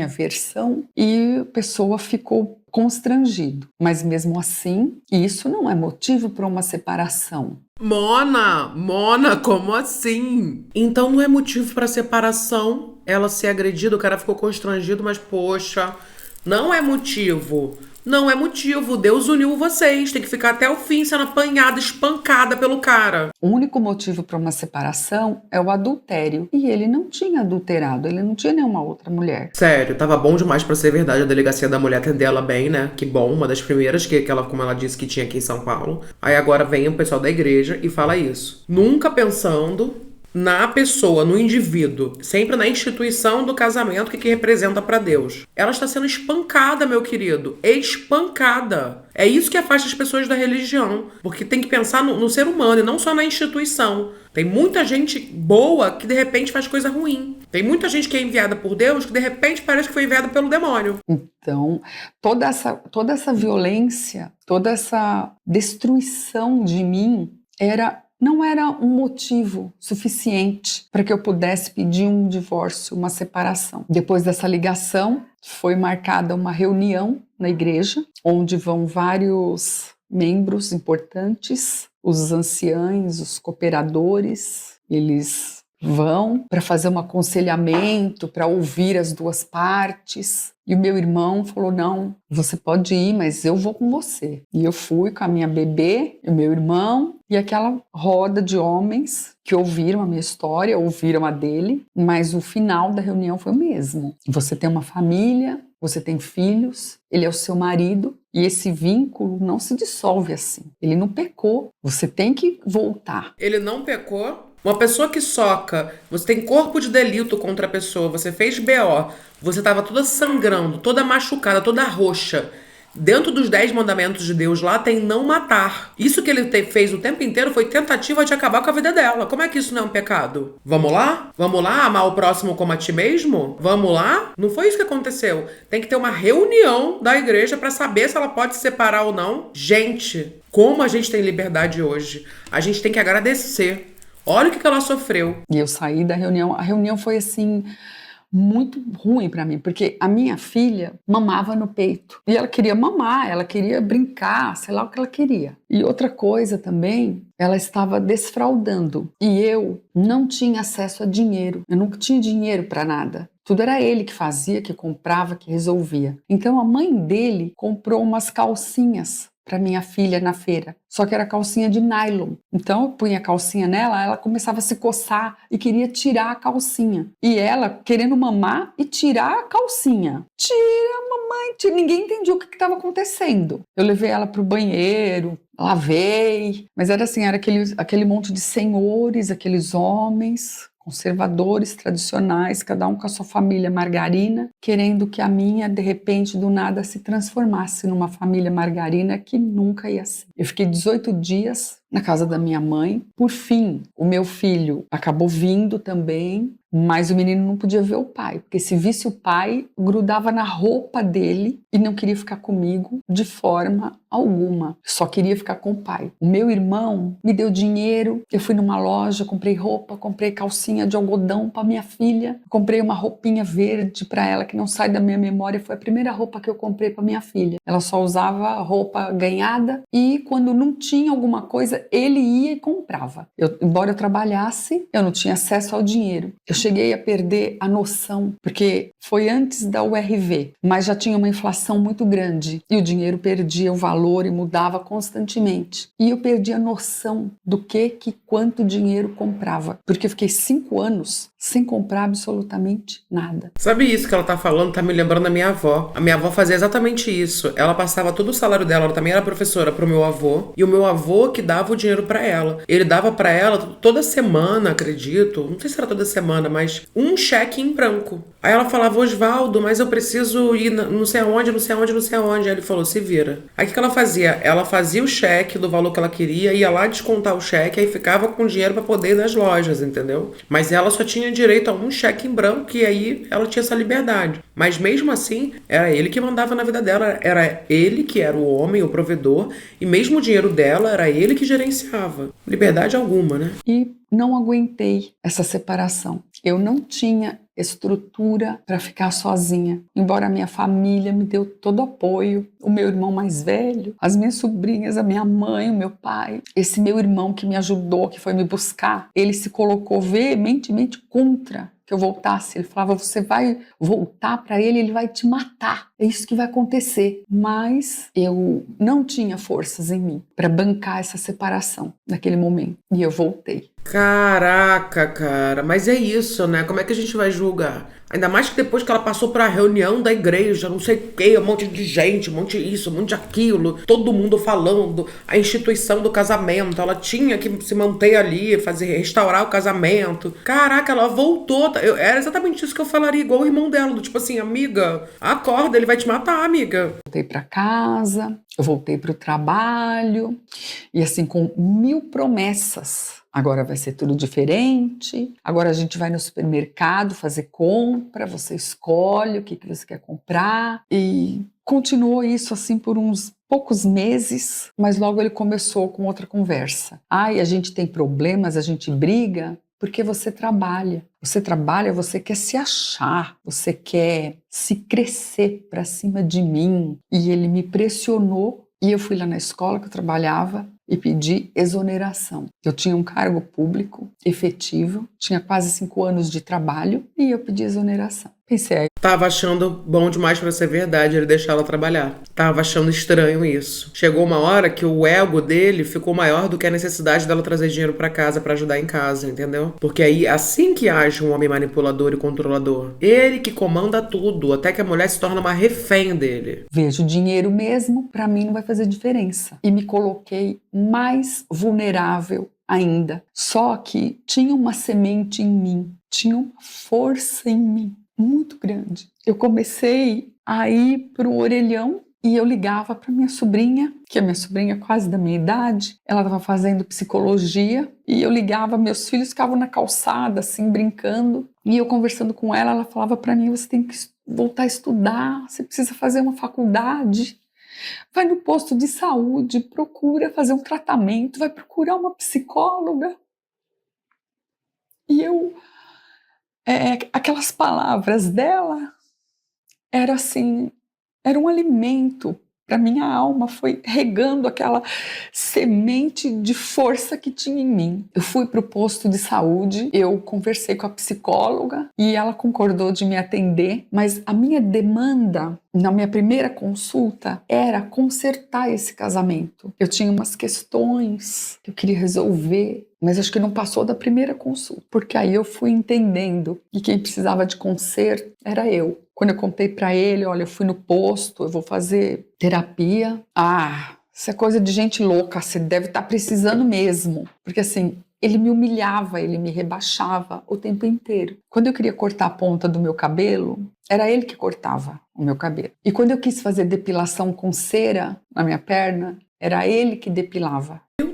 versão e a pessoa ficou constrangido. Mas mesmo assim, isso não é motivo para uma separação. Mona, como assim? Então não é motivo pra separação ela ser agredida, o cara ficou constrangido, mas poxa, não é motivo. Não é motivo. Deus uniu vocês. Tem que ficar até o fim sendo apanhada, espancada pelo cara. O único motivo para uma separação é o adultério. E ele não tinha adulterado, ele não tinha nenhuma outra mulher. Sério, tava bom demais pra ser verdade a delegacia da mulher atender ela bem, né? Que bom, uma das primeiras que ela, como ela disse, que tinha aqui em São Paulo. Aí agora vem o pessoal da igreja e fala isso. Nunca pensando na pessoa, no indivíduo, sempre na instituição do casamento que representa pra Deus. Ela está sendo espancada, meu querido. Espancada. É isso que afasta as pessoas da religião. Porque tem que pensar no ser humano e não só na instituição. Tem muita gente boa que de repente faz coisa ruim. Tem muita gente que é enviada por Deus que de repente parece que foi enviada pelo demônio. Então, toda essa violência, toda essa destruição de mim não era um motivo suficiente para que eu pudesse pedir um divórcio, uma separação. Depois dessa ligação, foi marcada uma reunião na igreja, onde vão vários membros importantes, os anciães, os cooperadores, eles vão para fazer um aconselhamento, para ouvir as duas partes. E o meu irmão falou: não, você pode ir, mas eu vou com você. E eu fui com a minha bebê, o meu irmão, e aquela roda de homens que ouviram a minha história, ouviram a dele, mas o final da reunião foi o mesmo. Você tem uma família, você tem filhos, ele é o seu marido, e esse vínculo não se dissolve assim. Ele não pecou, você tem que voltar. Ele não pecou? Uma pessoa que soca, você tem corpo de delito contra a pessoa, você fez BO, você estava toda sangrando, toda machucada, toda roxa. Dentro dos 10 mandamentos de Deus lá tem não matar. Isso que ele fez o tempo inteiro foi tentativa de acabar com a vida dela. Como é que isso não é um pecado? Vamos lá? Vamos lá amar o próximo como a ti mesmo? Vamos lá? Não foi isso que aconteceu. Tem que ter uma reunião da igreja para saber se ela pode se separar ou não. Gente, como a gente tem liberdade hoje. A gente tem que agradecer. Olha o que ela sofreu. E eu saí da reunião. A reunião foi assim muito ruim para mim, porque a minha filha mamava no peito. E ela queria mamar, ela queria brincar, sei lá o que ela queria. E outra coisa também, ela estava desfraldando. E eu não tinha acesso a dinheiro. Eu nunca tinha dinheiro para nada. Tudo era ele que fazia, que comprava, que resolvia. Então a mãe dele comprou umas calcinhas para minha filha na feira, só que era calcinha de nylon. Então eu punha a calcinha nela, ela começava a se coçar e queria tirar a calcinha. E ela querendo mamar e tirar a calcinha. Tira, mamãe, tira. Ninguém entendia o que estava acontecendo. Eu levei ela pro banheiro, lavei, mas era assim, era aquele monte de senhores, aqueles homens conservadores, tradicionais, cada um com a sua família margarina, querendo que a minha, de repente, do nada, se transformasse numa família margarina que nunca ia ser. Eu fiquei 18 dias na casa da minha mãe. Por fim, o meu filho acabou vindo também, mas o menino não podia ver o pai, porque se visse o pai, grudava na roupa dele e não queria ficar comigo de forma alguma. Só queria ficar com o pai. O meu irmão me deu dinheiro, eu fui numa loja, comprei roupa, comprei calcinha de algodão para minha filha, comprei uma roupinha verde para ela que não sai da minha memória, foi a primeira roupa que eu comprei para minha filha. Ela só usava roupa ganhada e quando não tinha alguma coisa, ele ia e comprava. Embora eu trabalhasse, eu não tinha acesso ao dinheiro. Eu cheguei a perder a noção, porque foi antes da URV, mas já tinha uma inflação muito grande e o dinheiro perdia o valor e mudava constantemente. E eu perdi a noção do quanto dinheiro comprava, porque eu fiquei 5 anos sem comprar absolutamente nada. Sabe isso que ela tá falando? Tá me lembrando da minha avó. A minha avó fazia exatamente isso. Ela passava todo o salário dela, ela também era professora, pro meu avô, e o meu avô que dava o dinheiro pra ela. Ele dava pra ela toda semana, acredito, não sei se era toda semana, mas um cheque em branco. Aí ela falava: falava, Osvaldo, mas eu preciso ir não sei aonde, não sei aonde, não sei aonde. Aí ele falou, se vira. Aí o que ela fazia? Ela fazia o cheque do valor que ela queria, ia lá descontar o cheque, aí ficava com dinheiro pra poder ir nas lojas, entendeu? Mas ela só tinha direito a um cheque em branco e aí ela tinha essa liberdade. Mas mesmo assim, era ele que mandava na vida dela, era ele que era o homem, o provedor, e mesmo o dinheiro dela era ele que gerenciava. Liberdade alguma, né? E não aguentei essa separação. Eu não tinha estrutura para ficar sozinha. Embora a minha família me deu todo apoio, o meu irmão mais velho, as minhas sobrinhas, a minha mãe, o meu pai, esse meu irmão que me ajudou, que foi me buscar, ele se colocou veementemente contra que eu voltasse. Ele falava, você vai voltar para ele, ele vai te matar. É isso que vai acontecer. Mas eu não tinha forças em mim para bancar essa separação naquele momento. E eu voltei. Caraca, cara, mas é isso, né? Como é que a gente vai julgar? Ainda mais que depois que ela passou pra reunião da igreja, não sei o quê, um monte de gente, um monte disso, um monte de aquilo, todo mundo falando, a instituição do casamento, ela tinha que se manter ali, restaurar o casamento. Caraca, ela voltou, era exatamente isso que eu falaria, igual o irmão dela, do tipo assim, amiga, acorda, ele vai te matar, amiga. Voltei pra casa, eu voltei pro trabalho, e assim, com 1000 promessas. Agora vai ser tudo diferente, agora a gente vai no supermercado fazer compra, você escolhe o que você quer comprar. E continuou isso assim por uns poucos meses, mas logo ele começou com outra conversa. Ai, a gente tem problemas, a gente briga porque você trabalha. Você trabalha, você quer se achar, você quer se crescer para cima de mim. E ele me pressionou e eu fui lá na escola que eu trabalhava e pedi exoneração. Eu tinha um cargo público efetivo, tinha quase 5 anos de trabalho e eu pedi exoneração. Pensei aí. Tava achando bom demais pra ser verdade ele deixar ela trabalhar. Tava achando estranho isso. Chegou uma hora que o ego dele ficou maior do que a necessidade dela trazer dinheiro pra casa pra ajudar em casa, entendeu? Porque aí, assim que age um homem manipulador e controlador, ele que comanda tudo, até que a mulher se torna uma refém dele. Vejo dinheiro mesmo, pra mim não vai fazer diferença. E me coloquei mais vulnerável ainda. Só que tinha uma semente em mim, tinha uma força em mim muito grande. Eu comecei a ir para o orelhão e eu ligava para minha sobrinha, que a minha sobrinha é quase da minha idade, ela estava fazendo psicologia, e eu ligava, meus filhos ficavam na calçada, assim, brincando, e eu conversando com ela, ela falava para mim, você tem que voltar a estudar, você precisa fazer uma faculdade, vai no posto de saúde, procura fazer um tratamento, vai procurar uma psicóloga. E eu... aquelas palavras dela era assim, era um alimento para minha alma, foi regando aquela semente de força que tinha em mim. Eu fui para o posto de saúde, eu conversei com a psicóloga e ela concordou de me atender, mas a minha demanda na minha primeira consulta era consertar esse casamento. Eu tinha umas questões que eu queria resolver, mas acho que não passou da primeira consulta, porque aí eu fui entendendo que quem precisava de conserto era eu. Quando eu contei para ele, olha, eu fui no posto, eu vou fazer terapia. Ah, isso é coisa de gente louca, você deve estar precisando mesmo. Porque assim, ele me humilhava, ele me rebaixava o tempo inteiro. Quando eu queria cortar a ponta do meu cabelo, era ele que cortava o meu cabelo. E quando eu quis fazer depilação com cera na minha perna, era ele que depilava. Meu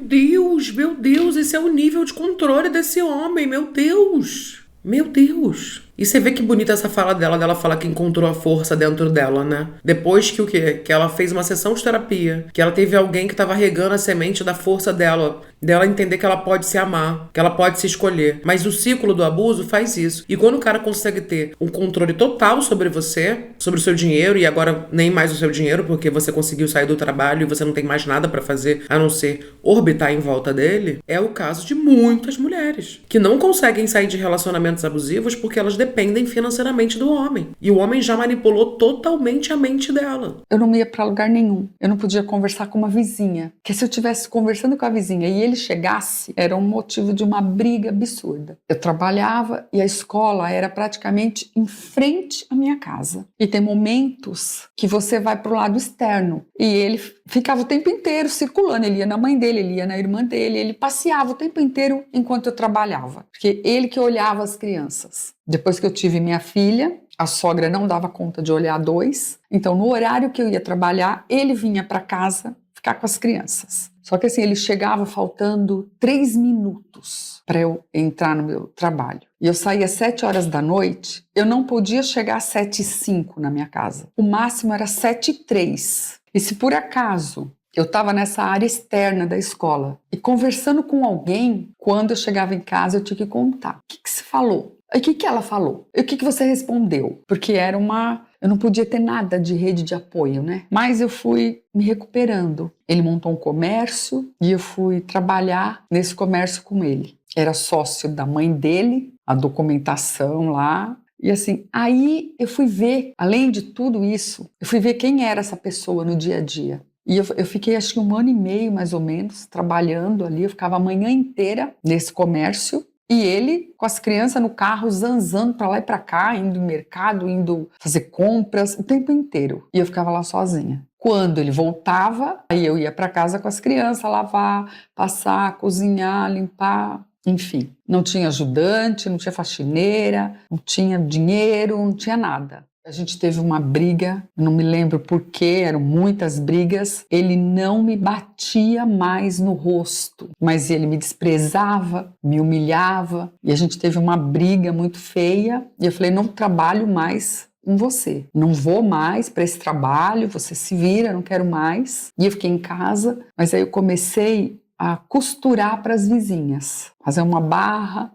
Deus, esse é o nível de controle desse homem, meu Deus. Meu Deus. E você vê que bonita essa fala dela falar que encontrou a força dentro dela, né? Depois que o quê? Que ela fez uma sessão de terapia, que ela teve alguém que tava regando a semente da força dela entender que ela pode se amar, que ela pode se escolher. Mas o ciclo do abuso faz isso. E quando o cara consegue ter um controle total sobre você, sobre o seu dinheiro, e agora nem mais o seu dinheiro, porque você conseguiu sair do trabalho e você não tem mais nada pra fazer a não ser orbitar em volta dele, é o caso de muitas mulheres que não conseguem sair de relacionamentos abusivos porque elas dependem financeiramente do homem. E o homem já manipulou totalmente a mente dela. Eu não ia pra lugar nenhum. Eu não podia conversar com uma vizinha. Porque se eu estivesse conversando com a vizinha e ele ele chegasse, era um motivo de uma briga absurda. Eu trabalhava e a escola era praticamente em frente à minha casa. E tem momentos que você vai para o lado externo e ele ficava o tempo inteiro circulando. Ele ia na mãe dele, ele ia na irmã dele, ele passeava o tempo inteiro enquanto eu trabalhava. Porque ele que olhava as crianças. Depois que eu tive minha filha, a sogra não dava conta de olhar 2. Então, no horário que eu ia trabalhar, ele vinha para casa ficar com as crianças. Só que assim, ele chegava faltando 3 minutos para eu entrar no meu trabalho. E eu saía às 7 horas da noite, eu não podia chegar às 7h05 na minha casa. O máximo era 7h03. E se por acaso eu estava nessa área externa da escola e conversando com alguém, quando eu chegava em casa eu tinha que contar. O que se falou? E o que ela falou? E o que você respondeu? Porque era eu não podia ter nada de rede de apoio, né? Mas eu fui me recuperando. Ele montou um comércio e eu fui trabalhar nesse comércio com ele. Era sócio da mãe dele, a documentação lá. E assim, aí eu fui ver, além de tudo isso, eu fui ver quem era essa pessoa no dia a dia. E eu fiquei acho que 1 ano e meio, mais ou menos, trabalhando ali. Eu ficava a manhã inteira nesse comércio. E ele, com as crianças no carro, zanzando para lá e para cá, indo no mercado, indo fazer compras, o tempo inteiro. E eu ficava lá sozinha. Quando ele voltava, aí eu ia para casa com as crianças, lavar, passar, cozinhar, limpar, enfim. Não tinha ajudante, não tinha faxineira, não tinha dinheiro, não tinha nada. A gente teve uma briga, não me lembro porquê, eram muitas brigas. Ele não me batia mais no rosto, mas ele me desprezava, me humilhava. E a gente teve uma briga muito feia. E eu falei, não trabalho mais com você. Não vou mais para esse trabalho, você se vira, não quero mais. E eu fiquei em casa, mas aí eu comecei a costurar para as vizinhas, fazer uma barra,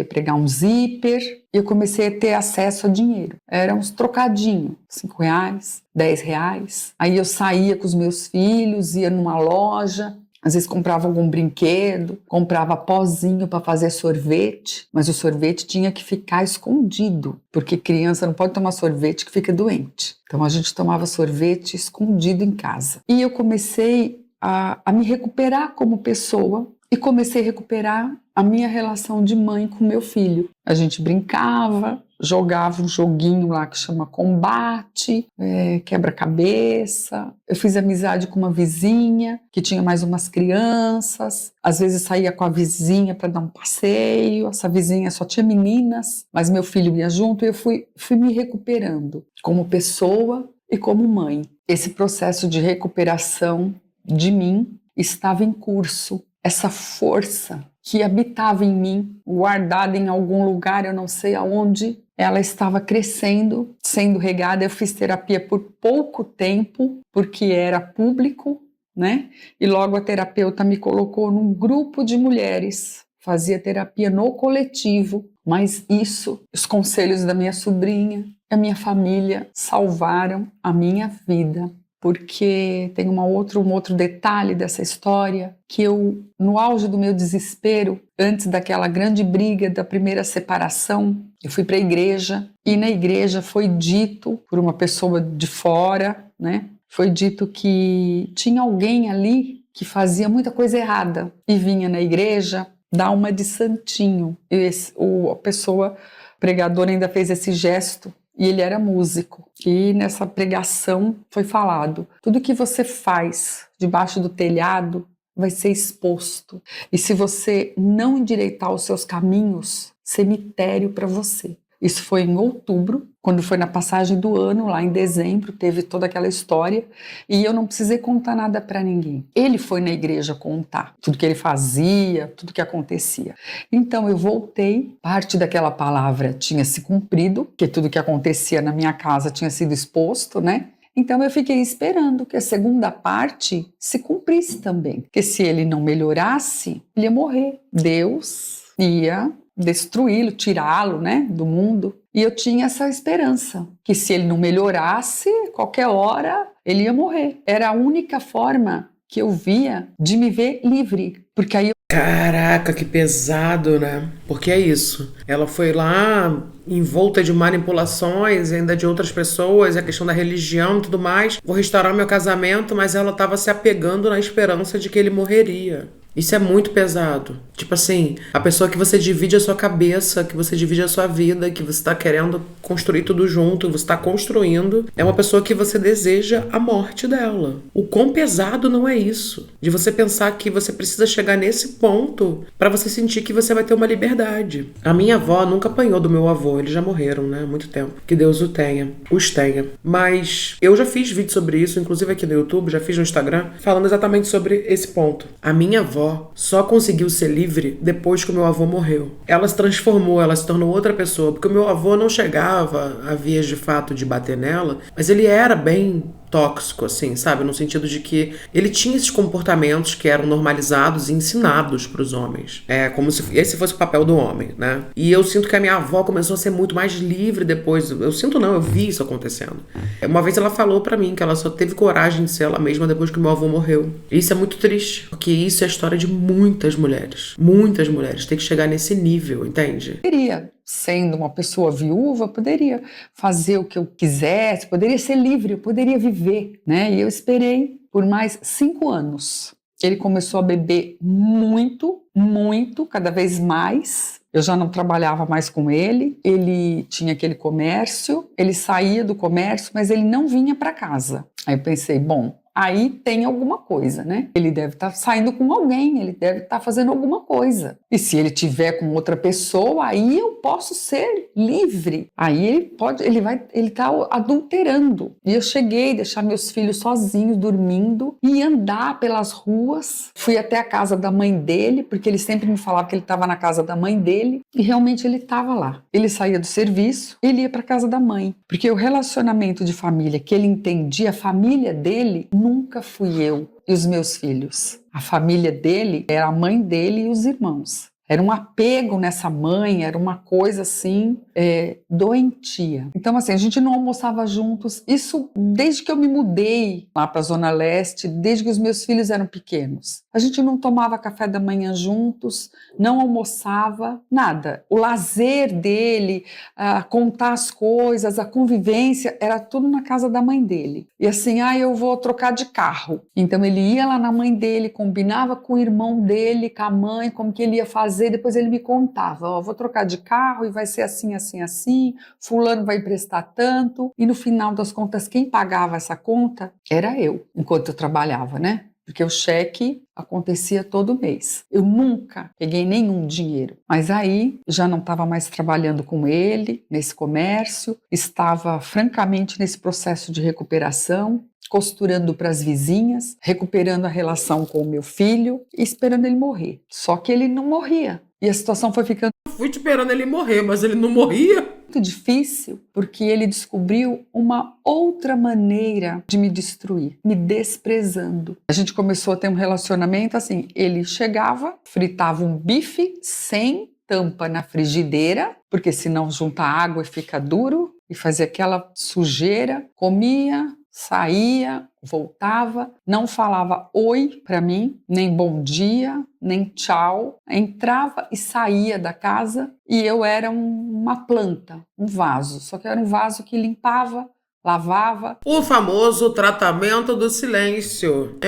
pregar um zíper, e eu comecei a ter acesso a dinheiro. Era uns trocadinhos, R$5, R$10. Aí eu saía com os meus filhos, ia numa loja, às vezes comprava algum brinquedo, comprava pozinho para fazer sorvete, mas o sorvete tinha que ficar escondido, porque criança não pode tomar sorvete que fica doente. Então a gente tomava sorvete escondido em casa. E eu comecei a me recuperar como pessoa e comecei a recuperar a minha relação de mãe com meu filho. A gente brincava, jogava um joguinho lá que chama Combate, quebra-cabeça. Eu fiz amizade com uma vizinha que tinha mais umas crianças. Às vezes saía com a vizinha para dar um passeio. Essa vizinha só tinha meninas, mas meu filho ia junto e eu fui me recuperando como pessoa e como mãe. Esse processo de recuperação de mim estava em curso. Essa força que habitava em mim, guardada em algum lugar, eu não sei aonde, ela estava crescendo, sendo regada. Eu fiz terapia por pouco tempo, porque era público, né? E logo a terapeuta me colocou num grupo de mulheres, fazia terapia no coletivo, mas os conselhos da minha sobrinha, a minha família salvaram a minha vida. Porque tem um outro detalhe dessa história, que eu, no auge do meu desespero, antes daquela grande briga da primeira separação, eu fui para a igreja, e na igreja foi dito, por uma pessoa de fora, né? Foi dito que tinha alguém ali que fazia muita coisa errada, e vinha na igreja dar uma de santinho. E a pessoa, o pregador ainda fez esse gesto, e ele era músico. E nessa pregação foi falado: tudo que você faz debaixo do telhado vai ser exposto. E se você não endireitar os seus caminhos, cemitério para você. Isso foi em outubro, quando foi na passagem do ano, lá em dezembro, teve toda aquela história, e eu não precisei contar nada para ninguém. Ele foi na igreja contar tudo que ele fazia, tudo que acontecia. Então eu voltei, parte daquela palavra tinha se cumprido, porque tudo que acontecia na minha casa tinha sido exposto, né? Então eu fiquei esperando que a segunda parte se cumprisse também, porque se ele não melhorasse, ele ia morrer. Deus ia destruí-lo, tirá-lo, né, do mundo. E eu tinha essa esperança, que se ele não melhorasse, qualquer hora ele ia morrer. Era a única forma que eu via de me ver livre, porque aí Caraca, que pesado, né? Porque é isso. Ela foi lá envolta de manipulações, ainda de outras pessoas, a questão da religião e tudo mais. Vou restaurar meu casamento, mas ela estava se apegando na esperança de que ele morreria. Isso é muito pesado. Tipo assim, a pessoa que você divide a sua cabeça, que você divide a sua vida, que você tá querendo construir tudo junto, você tá construindo, é uma pessoa que você deseja a morte dela. O quão pesado não é isso? De você pensar que você precisa chegar nesse ponto pra você sentir que você vai ter uma liberdade. A minha avó nunca apanhou do meu avô, eles já morreram, né? Há muito tempo. Que Deus os tenha. Mas eu já fiz vídeo sobre isso, inclusive aqui no YouTube, já fiz no Instagram, falando exatamente sobre esse ponto. A minha avó só conseguiu ser livre depois que o meu avô morreu. Ela se transformou, ela se tornou outra pessoa, porque o meu avô não chegava a vias de fato de bater nela, mas ele era bem tóxico, assim, sabe? No sentido de que ele tinha esses comportamentos que eram normalizados e ensinados para os homens. É como se esse fosse o papel do homem, né? E eu sinto que a minha avó começou a ser muito mais livre depois. Eu sinto não, eu vi isso acontecendo. Uma vez ela falou para mim que ela só teve coragem de ser ela mesma depois que meu avô morreu. E isso é muito triste, porque isso é a história de muitas mulheres. Muitas mulheres têm que chegar nesse nível, entende? Sendo uma pessoa viúva, poderia fazer o que eu quisesse, poderia ser livre, eu poderia viver, né? E eu esperei por mais 5 anos. Ele começou a beber muito, muito, cada vez mais. Eu já não trabalhava mais com ele, ele tinha aquele comércio, ele saía do comércio, mas ele não vinha para casa. Aí eu pensei, bom, aí tem alguma coisa, né? Ele deve estar saindo com alguém, ele deve estar fazendo alguma coisa. E se ele tiver com outra pessoa, aí eu posso ser livre. Aí ele tá adulterando. E eu cheguei a deixar meus filhos sozinhos, dormindo, e andar pelas ruas. Fui até a casa da mãe dele, porque ele sempre me falava que ele estava na casa da mãe dele, e realmente ele estava lá. Ele saía do serviço, ele ia para a casa da mãe. Porque o relacionamento de família que ele entendia, a família dele, nunca fui eu e os meus filhos. A família dele era a mãe dele e os irmãos. Era um apego nessa mãe, era uma coisa assim, doentia. Então assim, a gente não almoçava juntos, isso desde que eu me mudei lá para a Zona Leste, desde que os meus filhos eram pequenos. A gente não tomava café da manhã juntos, não almoçava, nada. O lazer dele, contar as coisas, a convivência, era tudo na casa da mãe dele. E assim, eu vou trocar de carro. Então ele ia lá na mãe dele, combinava com o irmão dele, com a mãe, como que ele ia fazer, depois ele me contava, vou trocar de carro e vai ser assim, assim, assim, fulano vai emprestar tanto, e no final das contas, quem pagava essa conta era eu, enquanto eu trabalhava, né? Porque o cheque acontecia todo mês. Eu nunca peguei nenhum dinheiro. Mas aí já não estava mais trabalhando com ele, nesse comércio, estava francamente nesse processo de recuperação, costurando para as vizinhas, recuperando a relação com o meu filho e esperando ele morrer. Só que ele não morria. E a situação foi ficando... Fui esperando ele morrer, mas ele não morria? Muito difícil, porque ele descobriu uma outra maneira de me destruir, me desprezando. A gente começou a ter um relacionamento assim, ele chegava, fritava um bife sem tampa na frigideira, porque senão junta água e fica duro, e fazia aquela sujeira, comia, saía, voltava, não falava oi para mim, nem bom dia, nem tchau, entrava e saía da casa e eu era uma planta, um vaso, só que era um vaso que limpava, lavava. O famoso tratamento do silêncio.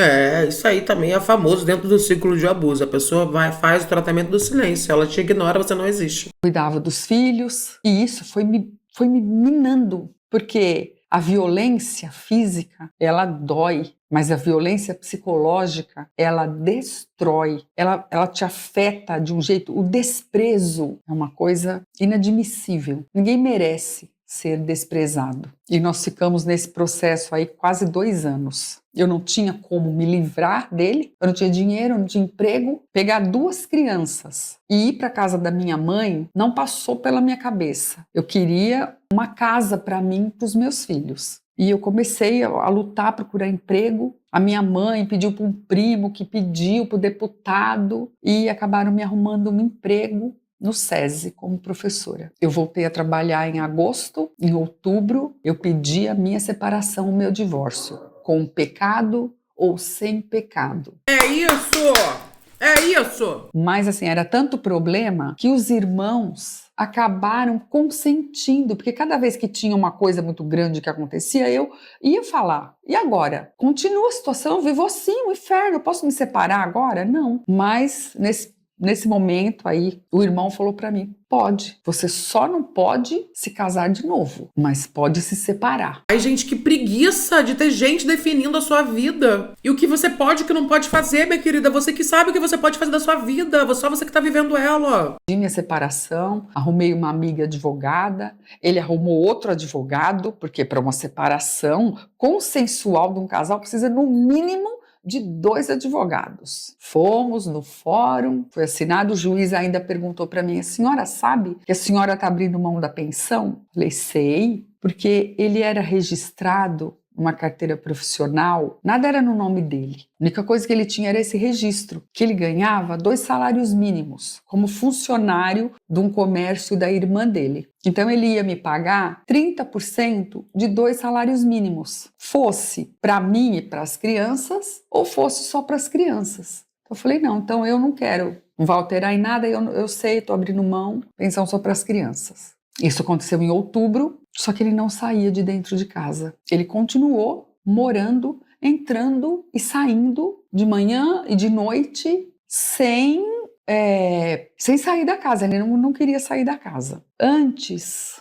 Isso aí também é famoso dentro do ciclo de abuso. A pessoa faz o tratamento do silêncio, ela te ignora, você não existe. Cuidava dos filhos e isso foi me minando, porque a violência física, ela dói, mas a violência psicológica, ela destrói, ela te afeta de um jeito... O desprezo é uma coisa inadmissível. Ninguém merece ser desprezado. E nós ficamos nesse processo aí quase 2 anos. Eu não tinha como me livrar dele, eu não tinha dinheiro, eu não tinha emprego. Pegar 2 crianças e ir para a casa da minha mãe não passou pela minha cabeça. Eu queria uma casa para mim e para os meus filhos. E eu comecei a lutar, procurar emprego. A minha mãe pediu para um primo, que pediu para o deputado, e acabaram me arrumando um emprego no SESI como professora. Eu voltei a trabalhar em agosto, em outubro eu pedi a minha separação, o meu divórcio, com pecado ou sem pecado. É isso! É isso! Mas assim, era tanto problema que os irmãos acabaram consentindo, porque cada vez que tinha uma coisa muito grande que acontecia, eu ia falar. E agora? Continua a situação, eu vivo assim, um inferno, eu posso me separar agora? Não. Mas nesse momento aí, o irmão falou para mim, pode, você só não pode se casar de novo, mas pode se separar. Ai, gente, que preguiça de ter gente definindo a sua vida. E o que você pode e o que não pode fazer, minha querida. Você que sabe o que você pode fazer da sua vida. Só você que tá vivendo ela. De minha separação, arrumei uma amiga advogada, ele arrumou outro advogado, porque para uma separação consensual de um casal precisa no mínimo de 2 advogados. Fomos no fórum, foi assinado, o juiz ainda perguntou para mim, a senhora sabe que a senhora está abrindo mão da pensão? Falei, sei, porque ele era registrado uma carteira profissional, nada era no nome dele. A única coisa que ele tinha era esse registro, que ele ganhava 2 salários mínimos, como funcionário de um comércio da irmã dele. Então ele ia me pagar 30% de 2 salários mínimos, fosse para mim e para as crianças, ou fosse só para as crianças. Então eu falei, não, então eu não quero, não vai alterar em nada, eu sei, estou abrindo mão, pensão só para as crianças. Isso aconteceu em outubro, só que ele não saía de dentro de casa. Ele continuou morando, entrando e saindo de manhã e de noite sem sair da casa. Ele não queria sair da casa. Antes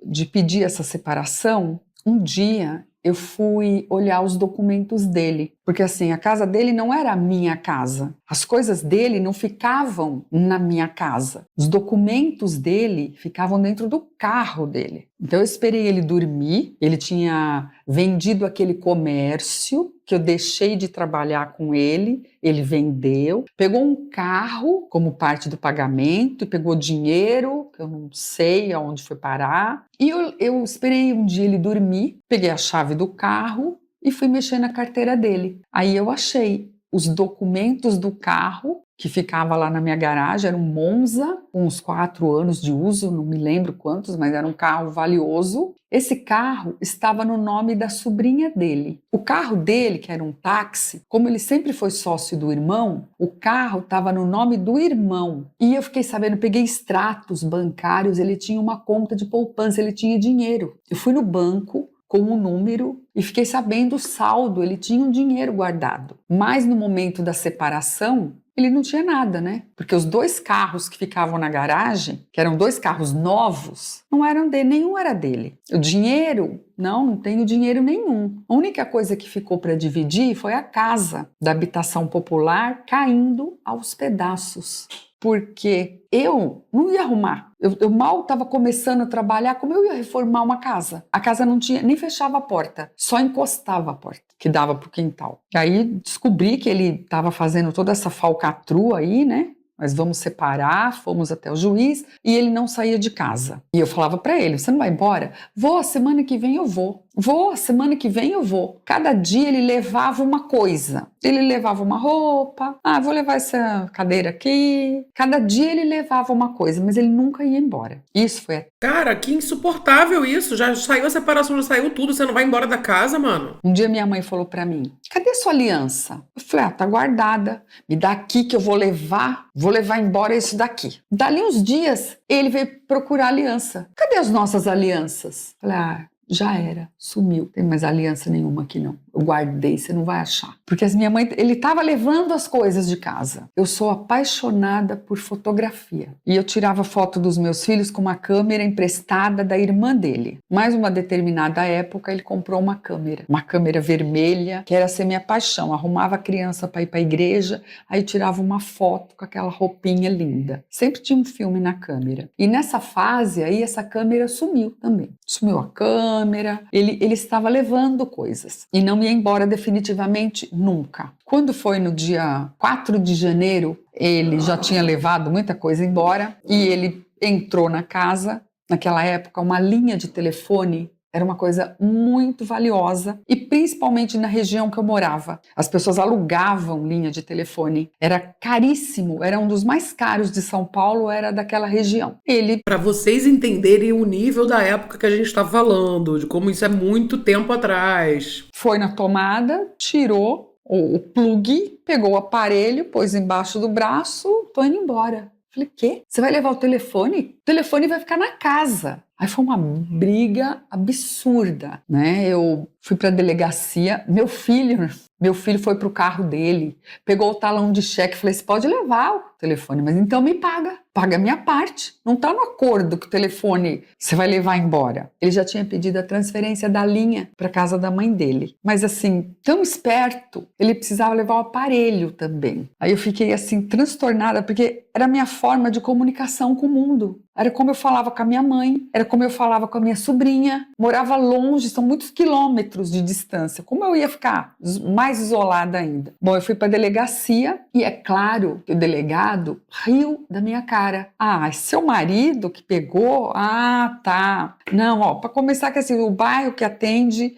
de pedir essa separação, um dia eu fui olhar os documentos dele, porque assim, a casa dele não era a minha casa, as coisas dele não ficavam na minha casa, os documentos dele ficavam dentro do carro dele. Então eu esperei ele dormir, ele tinha vendido aquele comércio que eu deixei de trabalhar com ele vendeu, pegou um carro como parte do pagamento, pegou dinheiro, que eu não sei aonde foi parar, e eu esperei um dia ele dormir, peguei a chave do carro e fui mexer na carteira dele. Aí eu achei os documentos do carro que ficava lá na minha garagem, era um Monza, com uns 4 anos de uso, não me lembro quantos, mas era um carro valioso. Esse carro estava no nome da sobrinha dele. O carro dele, que era um táxi, como ele sempre foi sócio do irmão, o carro estava no nome do irmão. E eu fiquei sabendo, peguei extratos bancários, ele tinha uma conta de poupança, ele tinha dinheiro. Eu fui no banco com um número e fiquei sabendo o saldo, ele tinha um dinheiro guardado. Mas no momento da separação, ele não tinha nada, né? Porque os 2 carros que ficavam na garagem, que eram 2 carros novos, não eram dele, nenhum era dele. O dinheiro, não tenho dinheiro nenhum. A única coisa que ficou para dividir foi a casa da habitação popular caindo aos pedaços. Porque eu não ia arrumar. Eu mal estava começando a trabalhar, como eu ia reformar uma casa? A casa não tinha, nem fechava a porta, só encostava a porta, que dava para o quintal. E aí descobri que ele estava fazendo toda essa falcatrua aí, né? Mas vamos separar, fomos até o juiz e ele não saía de casa. E eu falava para ele, você não vai embora? Vou, semana que vem eu vou. Vou, semana que vem eu vou. Cada dia ele levava uma coisa. Ele levava uma roupa. Vou levar essa cadeira aqui. Cada dia ele levava uma coisa, mas ele nunca ia embora. Isso foi... Cara, que insuportável isso. Já saiu a separação, já saiu tudo. Você não vai embora da casa, mano? Um dia minha mãe falou pra mim, cadê sua aliança? Eu falei, tá guardada. Me dá aqui que eu vou levar embora isso daqui. Dali uns dias, ele veio procurar aliança. Cadê as nossas alianças? Eu falei, já era, sumiu. Não tem mais aliança nenhuma aqui não. Eu guardei, você não vai achar. Porque minha mãe, ele estava levando as coisas de casa. Eu sou apaixonada por fotografia. E eu tirava foto dos meus filhos com uma câmera emprestada da irmã dele. Mais uma determinada época, ele comprou uma câmera vermelha, que era ser minha paixão. Arrumava a criança para ir para a igreja, aí tirava uma foto com aquela roupinha linda. Sempre tinha um filme na câmera. E nessa fase aí, essa câmera sumiu também. Sumiu a câmera, ele estava levando coisas. E não ia embora definitivamente nunca. Quando foi no dia 4 de janeiro, ele já tinha levado muita coisa embora e ele entrou na casa. Naquela época, uma linha de telefone era uma coisa muito valiosa e principalmente na região que eu morava. As pessoas alugavam linha de telefone. Era caríssimo, era um dos mais caros de São Paulo, era daquela região. Para vocês entenderem o nível da época que a gente está falando, de como isso é muito tempo atrás. Foi na tomada, tirou o plug, pegou o aparelho, pôs embaixo do braço, tô indo embora. Falei, quê? Você vai levar o telefone? O telefone vai ficar na casa. Aí foi uma briga absurda, né? Eu fui para a delegacia, meu filho foi pro carro dele, pegou o talão de cheque, falei, você pode levar o telefone, mas então me paga a minha parte. Não tá no acordo que o telefone você vai levar embora. Ele já tinha pedido a transferência da linha para casa da mãe dele, mas assim, tão esperto, ele precisava levar o aparelho também. Aí eu fiquei assim transtornada, porque era a minha forma de comunicação com o mundo. Era como eu falava com a minha mãe, era como eu falava com a minha sobrinha. Morava longe, são muitos quilômetros de distância. Como eu ia ficar mais isolada ainda? Bom, eu fui para a delegacia e é claro que o delegado riu da minha cara. Ah, é seu marido que pegou? Ah, tá. Não, ó, para começar que assim, o bairro que atende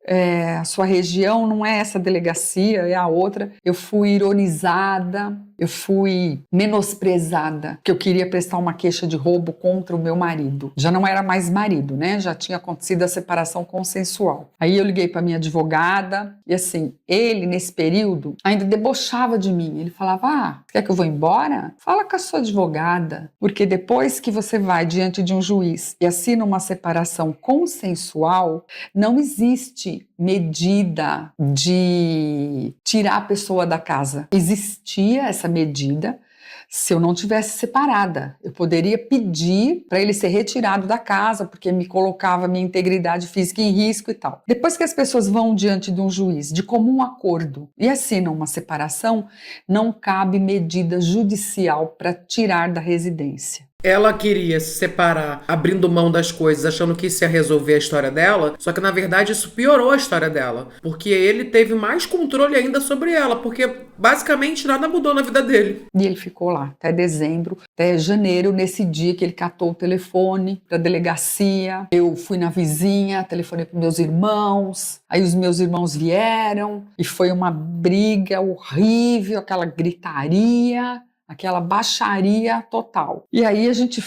a sua região não é essa delegacia, é a outra. Eu fui ironizada. Eu fui menosprezada, que eu queria prestar uma queixa de roubo contra o meu marido. Já não era mais marido, né? Já tinha acontecido a separação consensual. Aí eu liguei para minha advogada e assim, ele nesse período ainda debochava de mim. Ele falava, quer que eu vou embora? Fala com a sua advogada, porque depois que você vai diante de um juiz e assina uma separação consensual, não existe medida de tirar a pessoa da casa. Existia essa medida se eu não tivesse separada. Eu poderia pedir para ele ser retirado da casa, porque me colocava minha integridade física em risco e tal. Depois que as pessoas vão diante de um juiz de comum acordo e assinam uma separação, não cabe medida judicial para tirar da residência. Ela queria se separar, abrindo mão das coisas, achando que isso ia resolver a história dela, só que na verdade isso piorou a história dela, porque ele teve mais controle ainda sobre ela, porque basicamente nada mudou na vida dele. E ele ficou lá até dezembro, até janeiro, nesse dia que ele catou o telefone para a delegacia. Eu fui na vizinha, telefonei para meus irmãos, aí os meus irmãos vieram e foi uma briga horrível, aquela gritaria, aquela baixaria total. E aí a gente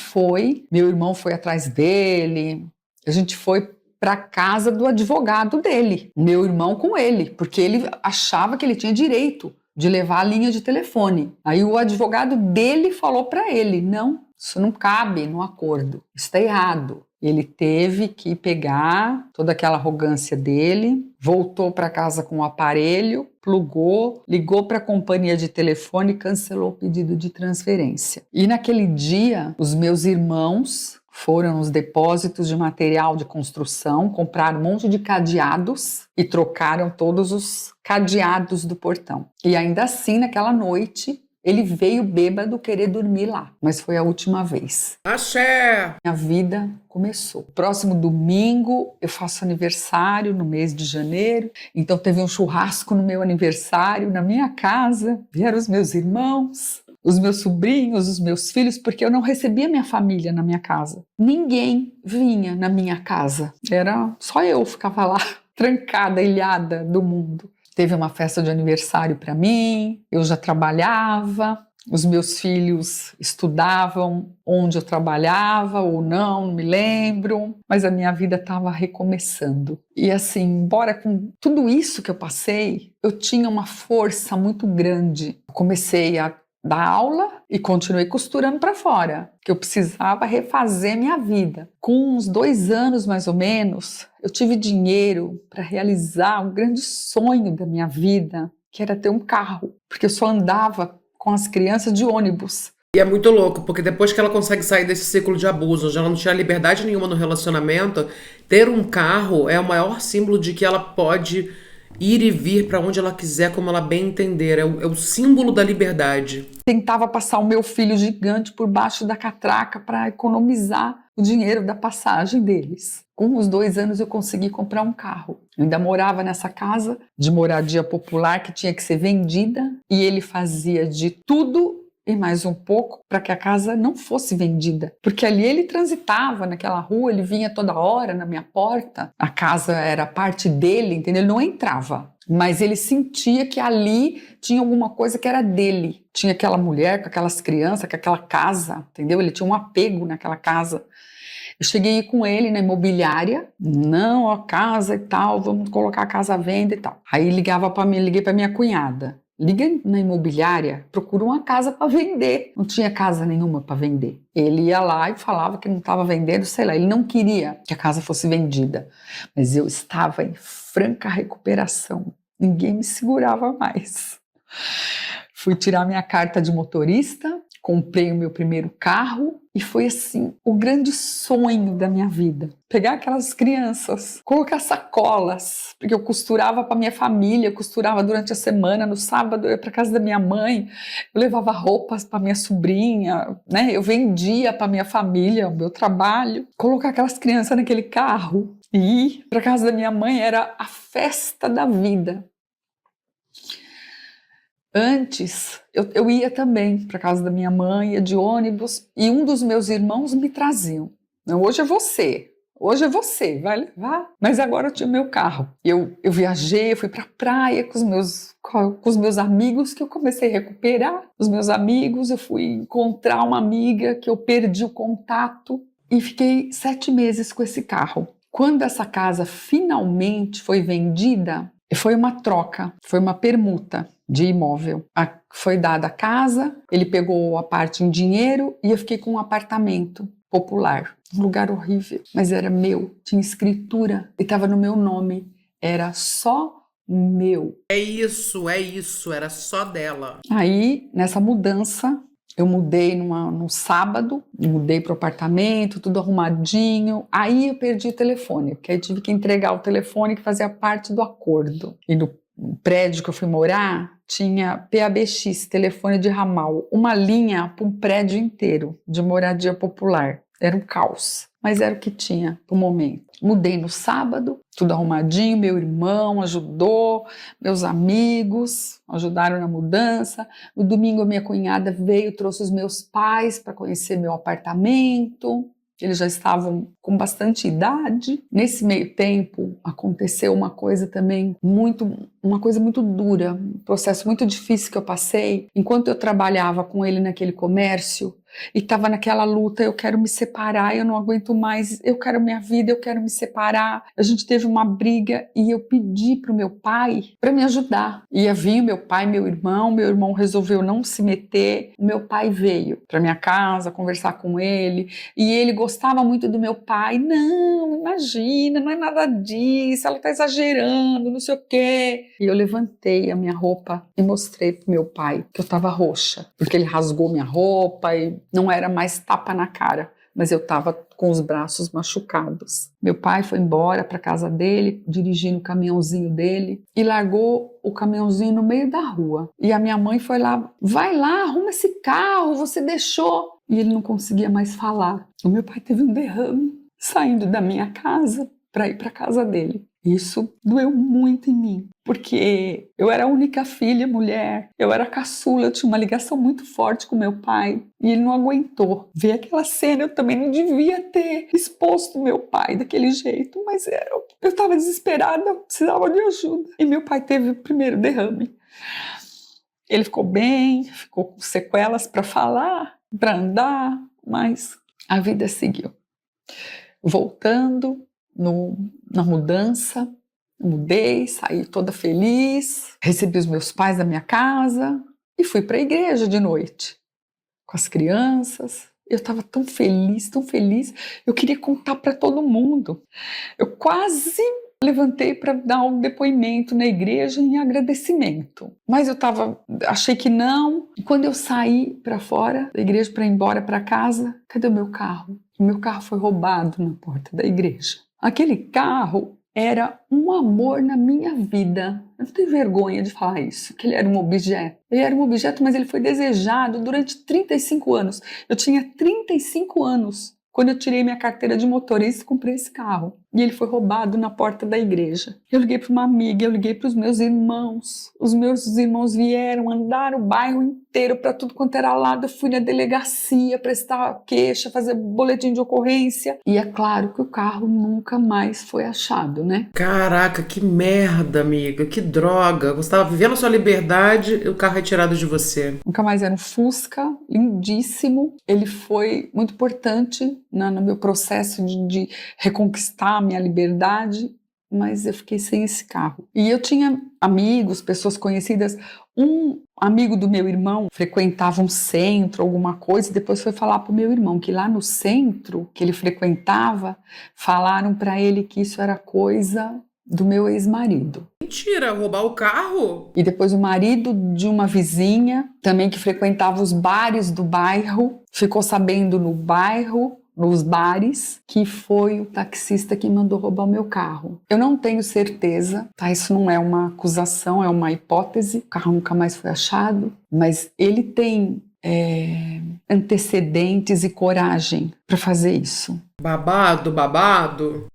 meu irmão foi atrás dele, a gente foi para a casa do advogado dele, meu irmão com ele, porque ele achava que ele tinha direito de levar a linha de telefone. Aí o advogado dele falou para ele, não, isso não cabe no acordo, isso está errado. Ele teve que pegar toda aquela arrogância dele, voltou para casa com o aparelho, plugou, ligou para a companhia de telefone e cancelou o pedido de transferência. E naquele dia, os meus irmãos foram nos depósitos de material de construção, compraram um monte de cadeados e trocaram todos os cadeados do portão. E ainda assim, naquela noite, ele veio bêbado querer dormir lá, mas foi a última vez. Axé! Minha vida começou. Próximo domingo eu faço aniversário no mês de janeiro, então teve um churrasco no meu aniversário na minha casa, vieram os meus irmãos, os meus sobrinhos, os meus filhos, porque eu não recebia minha família na minha casa. Ninguém vinha na minha casa, era só eu ficava lá, trancada, ilhada do mundo. Teve uma festa de aniversário para mim, eu já trabalhava, os meus filhos estudavam onde eu trabalhava ou não me lembro, mas a minha vida estava recomeçando. E assim, embora com tudo isso que eu passei, eu tinha uma força muito grande. Eu comecei a dar aula e continuei costurando para fora, que eu precisava refazer minha vida. Com uns 2 anos mais ou menos, eu tive dinheiro para realizar um grande sonho da minha vida, que era ter um carro, porque eu só andava com as crianças de ônibus. E é muito louco, porque depois que ela consegue sair desse ciclo de abuso, onde ela não tinha liberdade nenhuma no relacionamento, ter um carro é o maior símbolo de que ela pode ir e vir para onde ela quiser, como ela bem entender. É o símbolo da liberdade. Tentava passar o meu filho gigante por baixo da catraca para economizar o dinheiro da passagem deles. Com os 2 anos eu consegui comprar um carro. Eu ainda morava nessa casa de moradia popular que tinha que ser vendida e ele fazia de tudo e mais um pouco para que a casa não fosse vendida. Porque ali ele transitava naquela rua, ele vinha toda hora na minha porta. A casa era parte dele, entendeu? Ele não entrava, mas ele sentia que ali tinha alguma coisa que era dele. Tinha aquela mulher com aquelas crianças, com aquela casa, entendeu? Ele tinha um apego naquela casa. Eu cheguei a ir com ele na imobiliária, não, a casa e tal, vamos colocar a casa à venda e tal. Aí liguei para minha cunhada. Liga na imobiliária, procura uma casa para vender. Não tinha casa nenhuma para vender. Ele ia lá e falava que não estava vendendo, sei lá, ele não queria que a casa fosse vendida. Mas eu estava em franca recuperação. Ninguém me segurava mais. Fui tirar minha carta de motorista, comprei o meu primeiro carro e foi assim, o grande sonho da minha vida. Pegar aquelas crianças, colocar sacolas, porque eu costurava para minha família, eu costurava durante a semana, no sábado eu ia para casa da minha mãe, eu levava roupas para minha sobrinha, né? Eu vendia para minha família, o meu trabalho. Colocar aquelas crianças naquele carro e ir para casa da minha mãe era a festa da vida. Antes, eu ia também para casa da minha mãe, ia de ônibus, e um dos meus irmãos me traziam. Hoje é você, vai levar. Mas agora eu tinha o meu carro. Eu viajei, eu fui para a praia com os meus amigos, que eu comecei a recuperar os meus amigos. Eu fui encontrar uma amiga que eu perdi o contato e fiquei 7 meses com esse carro. Quando essa casa finalmente foi vendida, foi uma troca, foi uma permuta de imóvel. Foi dada a casa, ele pegou a parte em dinheiro e eu fiquei com um apartamento popular. Um lugar horrível, mas era meu, tinha escritura e estava no meu nome. Era só meu. É isso, era só dela. Aí, nessa mudança, eu mudei num sábado, mudei para o apartamento, tudo arrumadinho. Aí eu perdi o telefone, porque aí tive que entregar o telefone que fazia parte do acordo. E no prédio que eu fui morar, tinha PABX, telefone de ramal, uma linha para um prédio inteiro de moradia popular. Era um caos, mas era o que tinha no momento. Mudei no sábado, tudo arrumadinho, meu irmão ajudou, meus amigos ajudaram na mudança. No domingo a minha cunhada veio, trouxe os meus pais para conhecer meu apartamento. Eles já estavam com bastante idade. Nesse meio tempo aconteceu uma coisa também uma coisa muito dura, um processo muito difícil que eu passei. Enquanto eu trabalhava com ele naquele comércio e estava naquela luta, eu quero me separar, eu não aguento mais, eu quero minha vida, eu quero me separar. A gente teve uma briga e eu pedi para o meu pai para me ajudar. Ia vir meu pai, meu irmão resolveu não se meter. O meu pai veio para minha casa conversar com ele e ele gostava muito do meu pai. Não, imagina, não é nada disso, ela está exagerando, não sei o quê. E eu levantei a minha roupa e mostrei pro meu pai que eu estava roxa, porque ele rasgou minha roupa e não era mais tapa na cara, mas eu estava com os braços machucados. Meu pai foi embora para casa dele, dirigindo o caminhãozinho dele e largou o caminhãozinho no meio da rua. E a minha mãe foi lá, vai lá, arruma esse carro, você deixou. E ele não conseguia mais falar. O meu pai teve um derrame saindo da minha casa para ir para a casa dele. Isso doeu muito em mim, porque eu era a única filha mulher, eu era caçula, eu tinha uma ligação muito forte com meu pai e ele não aguentou. Ver aquela cena, eu também não devia ter exposto meu pai daquele jeito, mas eu estava desesperada, eu precisava de ajuda. E meu pai teve o primeiro derrame. Ele ficou bem, ficou com sequelas para falar, para andar, mas a vida seguiu. Voltando na mudança, mudei, saí toda feliz, recebi os meus pais da minha casa e fui para a igreja de noite com as crianças. Eu estava tão feliz, eu queria contar para todo mundo. Eu quase levantei para dar um depoimento na igreja em agradecimento, mas achei que não. E quando eu saí para fora da igreja para ir embora para casa, cadê o meu carro? O meu carro foi roubado na porta da igreja. Aquele carro era um amor na minha vida. Eu não tenho vergonha de falar isso, que ele era um objeto. Ele era um objeto, mas ele foi desejado durante 35 anos. Eu tinha 35 anos quando eu tirei minha carteira de motorista e comprei esse carro. e ele foi roubado na porta da igreja. Eu liguei para uma amiga, eu liguei para os meus irmãos. Os meus irmãos vieram, andaram o bairro inteiro para tudo quanto era lado. Eu fui na delegacia prestar queixa, fazer boletim de ocorrência. E é claro que o carro nunca mais foi achado, né? Caraca, que merda, amiga, que droga. Você estava vivendo a sua liberdade e o carro é tirado de você. Nunca mais. Era um Fusca, lindíssimo. Ele foi muito importante no meu processo de reconquistar a minha liberdade, mas eu fiquei sem esse carro. E eu tinha amigos, pessoas conhecidas. Um amigo do meu irmão frequentava um centro, alguma coisa, e depois foi falar pro meu irmão que lá no centro que ele frequentava, falaram para ele que isso era coisa do meu ex-marido. Mentira, roubar o carro? E depois o marido de uma vizinha, também que frequentava os bares do bairro, ficou sabendo no bairro, nos bares, que foi o taxista que mandou roubar o meu carro. Eu não tenho certeza, tá? Isso não é uma acusação, é uma hipótese. O carro nunca mais foi achado, mas ele tem antecedentes e coragem para fazer isso. Babado?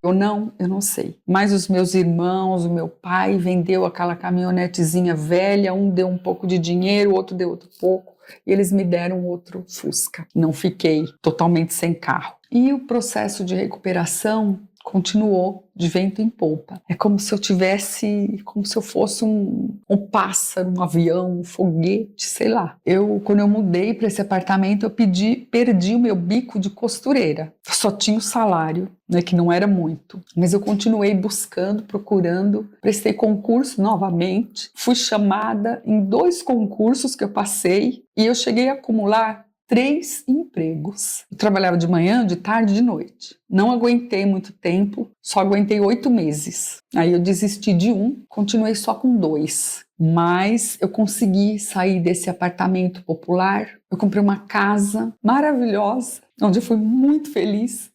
Eu não sei. Mas os meus irmãos, o meu pai vendeu aquela caminhonetezinha velha, um deu um pouco de dinheiro, o outro deu outro pouco, e eles me deram outro Fusca. Não fiquei totalmente sem carro. E o processo de recuperação continuou de vento em polpa. É como se eu fosse um pássaro, um avião, um foguete, sei lá. Quando eu mudei para esse apartamento, eu perdi o meu bico de costureira. Eu só tinha o salário, né, que não era muito. Mas eu continuei buscando, procurando, prestei concurso novamente, fui chamada em 2 concursos que eu passei e eu cheguei a acumular 3 empregos. Eu trabalhava de manhã, de tarde e de noite. Não aguentei muito tempo, só aguentei 8 meses. Aí eu desisti de um, continuei só com 2. Mas eu consegui sair desse apartamento popular. Eu comprei uma casa maravilhosa, onde eu fui muito feliz,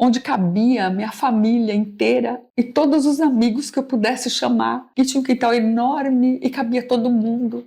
onde cabia a minha família inteira e todos os amigos que eu pudesse chamar. E tinha um quintal enorme e cabia todo mundo.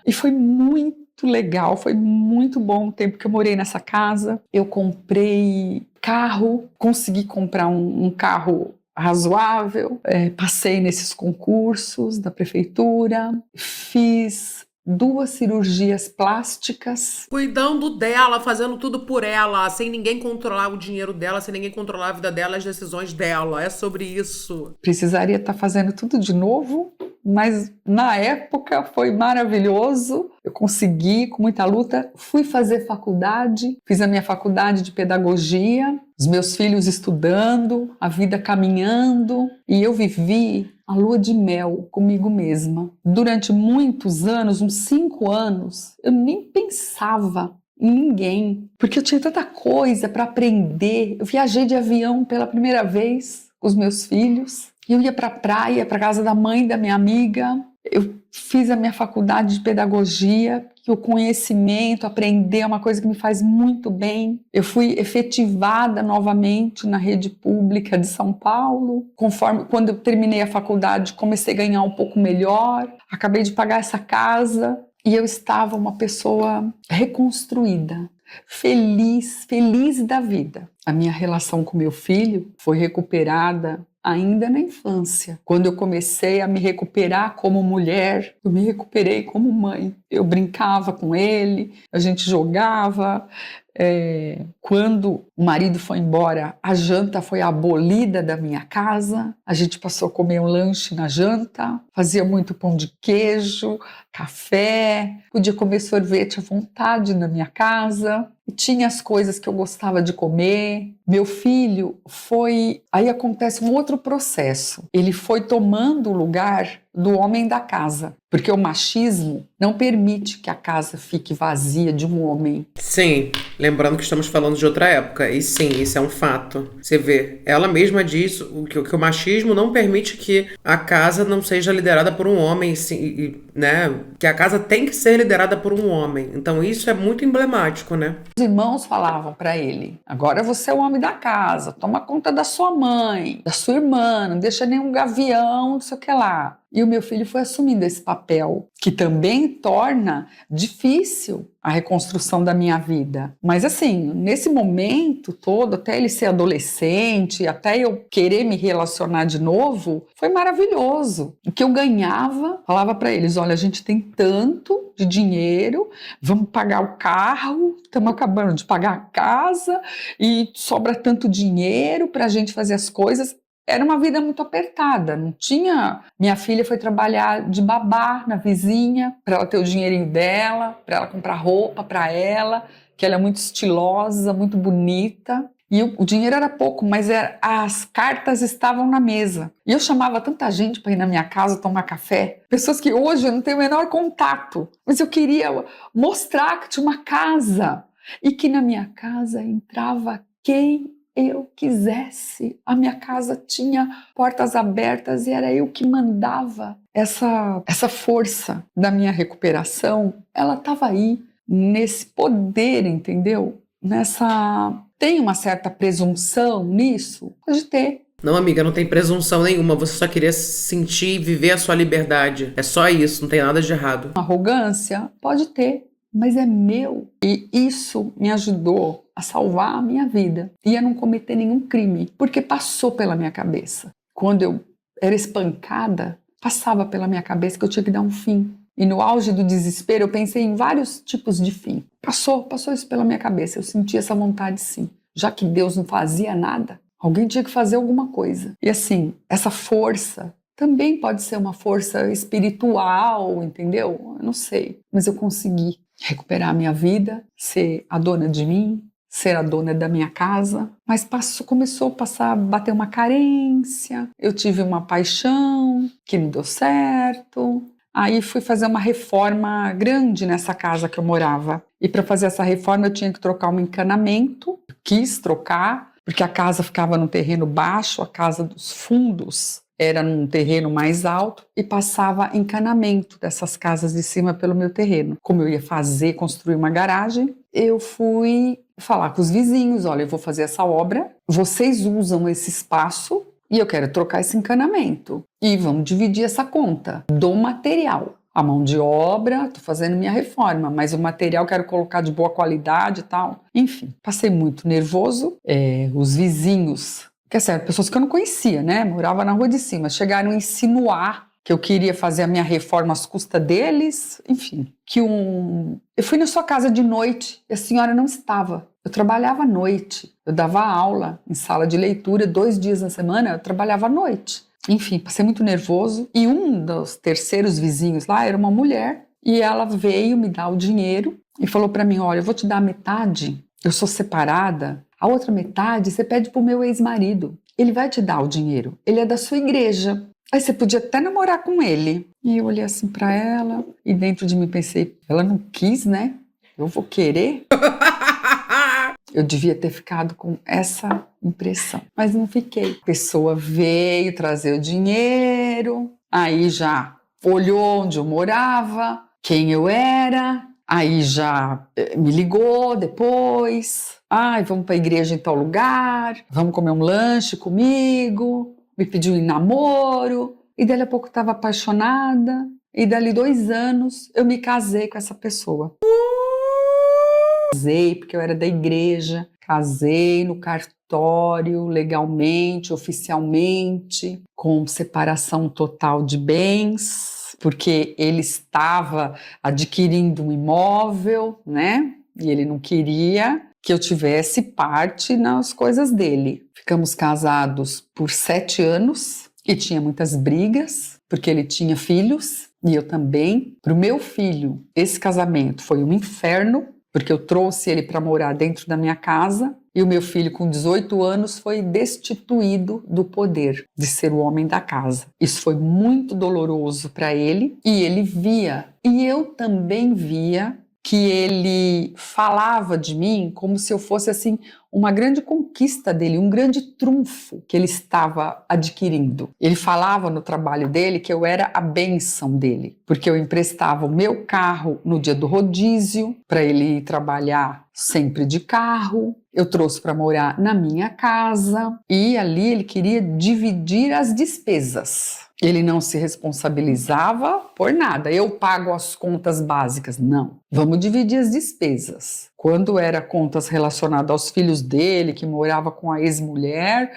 E foi muito legal, foi muito bom o tempo que eu morei nessa casa. Eu comprei carro, consegui comprar um carro razoável, passei nesses concursos da prefeitura, fiz 2 cirurgias plásticas. Cuidando dela, fazendo tudo por ela, sem ninguém controlar o dinheiro dela, sem ninguém controlar a vida dela, as decisões dela. É sobre isso. Precisaria estar fazendo tudo de novo, mas na época foi maravilhoso. Eu consegui, com muita luta, fui fazer faculdade, fiz a minha faculdade de pedagogia, os meus filhos estudando, a vida caminhando, e eu vivi a lua de mel comigo mesma. Durante muitos anos, uns 5 anos, eu nem pensava em ninguém, porque eu tinha tanta coisa para aprender. Eu viajei de avião pela primeira vez com os meus filhos, e eu ia para a praia, para casa da mãe da minha amiga. Eu fiz a minha faculdade de pedagogia, que o conhecimento, aprender é uma coisa que me faz muito bem. Eu fui efetivada novamente na rede pública de São Paulo. Quando eu terminei a faculdade, comecei a ganhar um pouco melhor. Acabei de pagar essa casa e eu estava uma pessoa reconstruída, feliz da vida. A minha relação com meu filho foi recuperada ainda na infância. Quando eu comecei a me recuperar como mulher, eu me recuperei como mãe. Eu brincava com ele, a gente jogava. Quando o marido foi embora, a janta foi abolida da minha casa. A gente passou a comer um lanche na janta, fazia muito pão de queijo, café, podia comer sorvete à vontade na minha casa. E tinha as coisas que eu gostava de comer. Meu filho foi... Aí acontece um outro processo. Ele foi tomando o lugar do homem da casa, porque o machismo não permite que a casa fique vazia de um homem. Sim, lembrando que estamos falando de outra época, e sim, isso é um fato. Você vê, ela mesma diz que o machismo não permite que a casa não seja liderada por um homem, sim, né? Que a casa tem que ser liderada por um homem. Então isso é muito emblemático, né? Os irmãos falavam para ele: agora você é o homem da casa, toma conta da sua mãe, da sua irmã, não deixa nenhum gavião, não sei o que lá. E o meu filho foi assumindo esse papel, que também torna difícil a reconstrução da minha vida. Mas assim, nesse momento todo, até ele ser adolescente, até eu querer me relacionar de novo, foi maravilhoso. O que eu ganhava, falava para eles: olha, a gente tem tanto de dinheiro, vamos pagar o carro, estamos acabando de pagar a casa e sobra tanto dinheiro para a gente fazer as coisas. Era uma vida muito apertada, não tinha... Minha filha foi trabalhar de babá na vizinha, para ela ter o dinheirinho dela, para ela comprar roupa para ela, que ela é muito estilosa, muito bonita. E o dinheiro era pouco, mas as cartas estavam na mesa. E eu chamava tanta gente para ir na minha casa tomar café, pessoas que hoje eu não tenho o menor contato, mas eu queria mostrar que tinha uma casa e que na minha casa entrava quem eu quisesse. A minha casa tinha portas abertas e era eu que mandava. Essa força da minha recuperação, ela estava aí, nesse poder, entendeu? Tem uma certa presunção nisso? Pode ter. Não, amiga, não tem presunção nenhuma. Você só queria sentir e viver a sua liberdade. É só isso, não tem nada de errado. Arrogância? Pode ter, mas é meu. E isso me ajudou a salvar a minha vida e a não cometer nenhum crime, porque passou pela minha cabeça. Quando eu era espancada, passava pela minha cabeça que eu tinha que dar um fim. E no auge do desespero, eu pensei em vários tipos de fim. Passou isso pela minha cabeça. Eu senti essa vontade, sim. Já que Deus não fazia nada, alguém tinha que fazer alguma coisa. E assim, essa força também pode ser uma força espiritual, entendeu? Eu não sei. Mas eu consegui recuperar a minha vida, ser a dona de mim, ser a dona da minha casa. Mas começou a bater uma carência. Eu tive uma paixão que não deu certo. Aí fui fazer uma reforma grande nessa casa que eu morava. E para fazer essa reforma eu tinha que trocar um encanamento. Eu quis trocar, porque a casa ficava num terreno baixo, a casa dos fundos era num terreno mais alto e passava encanamento dessas casas de cima pelo meu terreno. Como eu ia construir uma garagem, eu fui falar com os vizinhos: olha, eu vou fazer essa obra, vocês usam esse espaço e eu quero trocar esse encanamento. E vamos dividir essa conta do material. A mão de obra, estou fazendo minha reforma, mas o material quero colocar de boa qualidade e tal. Enfim, passei muito nervoso. Os vizinhos, que é certo, pessoas que eu não conhecia, né? Morava na rua de cima, chegaram a insinuar que eu queria fazer a minha reforma às custas deles. Enfim, eu fui na sua casa de noite e a senhora não estava. Eu trabalhava à noite, eu dava aula em sala de leitura 2 dias na semana, eu trabalhava à noite. Enfim, passei muito nervoso. E um dos terceiros vizinhos lá era uma mulher e ela veio me dar o dinheiro e falou para mim: olha, eu vou te dar a metade, eu sou separada, a outra metade você pede pro meu ex-marido, ele vai te dar o dinheiro, ele é da sua igreja, aí você podia até namorar com ele. E eu olhei assim para ela e dentro de mim pensei: ela não quis, né? Eu vou querer? Eu devia ter ficado com essa impressão, mas não fiquei. A pessoa veio trazer o dinheiro, aí já olhou onde eu morava, quem eu era, aí já me ligou depois: ai, vamos para a igreja em tal lugar, vamos comer um lanche comigo, me pediu em namoro, e dali a pouco estava apaixonada, e dali 2 anos eu me casei com essa pessoa. Casei porque eu era da igreja, casei no cartório, legalmente, oficialmente, com separação total de bens, porque ele estava adquirindo um imóvel, né? E ele não queria que eu tivesse parte nas coisas dele. Ficamos casados por 7 anos e tinha muitas brigas, porque ele tinha filhos e eu também. Para o meu filho, esse casamento foi um inferno, porque eu trouxe ele para morar dentro da minha casa e o meu filho, com 18 anos, foi destituído do poder de ser o homem da casa. Isso foi muito doloroso para ele e ele via, e eu também via, que ele falava de mim como se eu fosse assim uma grande conquista dele, um grande trunfo que ele estava adquirindo. Ele falava no trabalho dele que eu era a bênção dele, porque eu emprestava o meu carro no dia do rodízio para ele ir trabalhar sempre de carro. Eu trouxe para morar na minha casa e ali ele queria dividir as despesas. Ele não se responsabilizava por nada. Eu pago as contas básicas. Não. Vamos dividir as despesas. Quando era contas relacionadas aos filhos dele, que morava com a ex-mulher,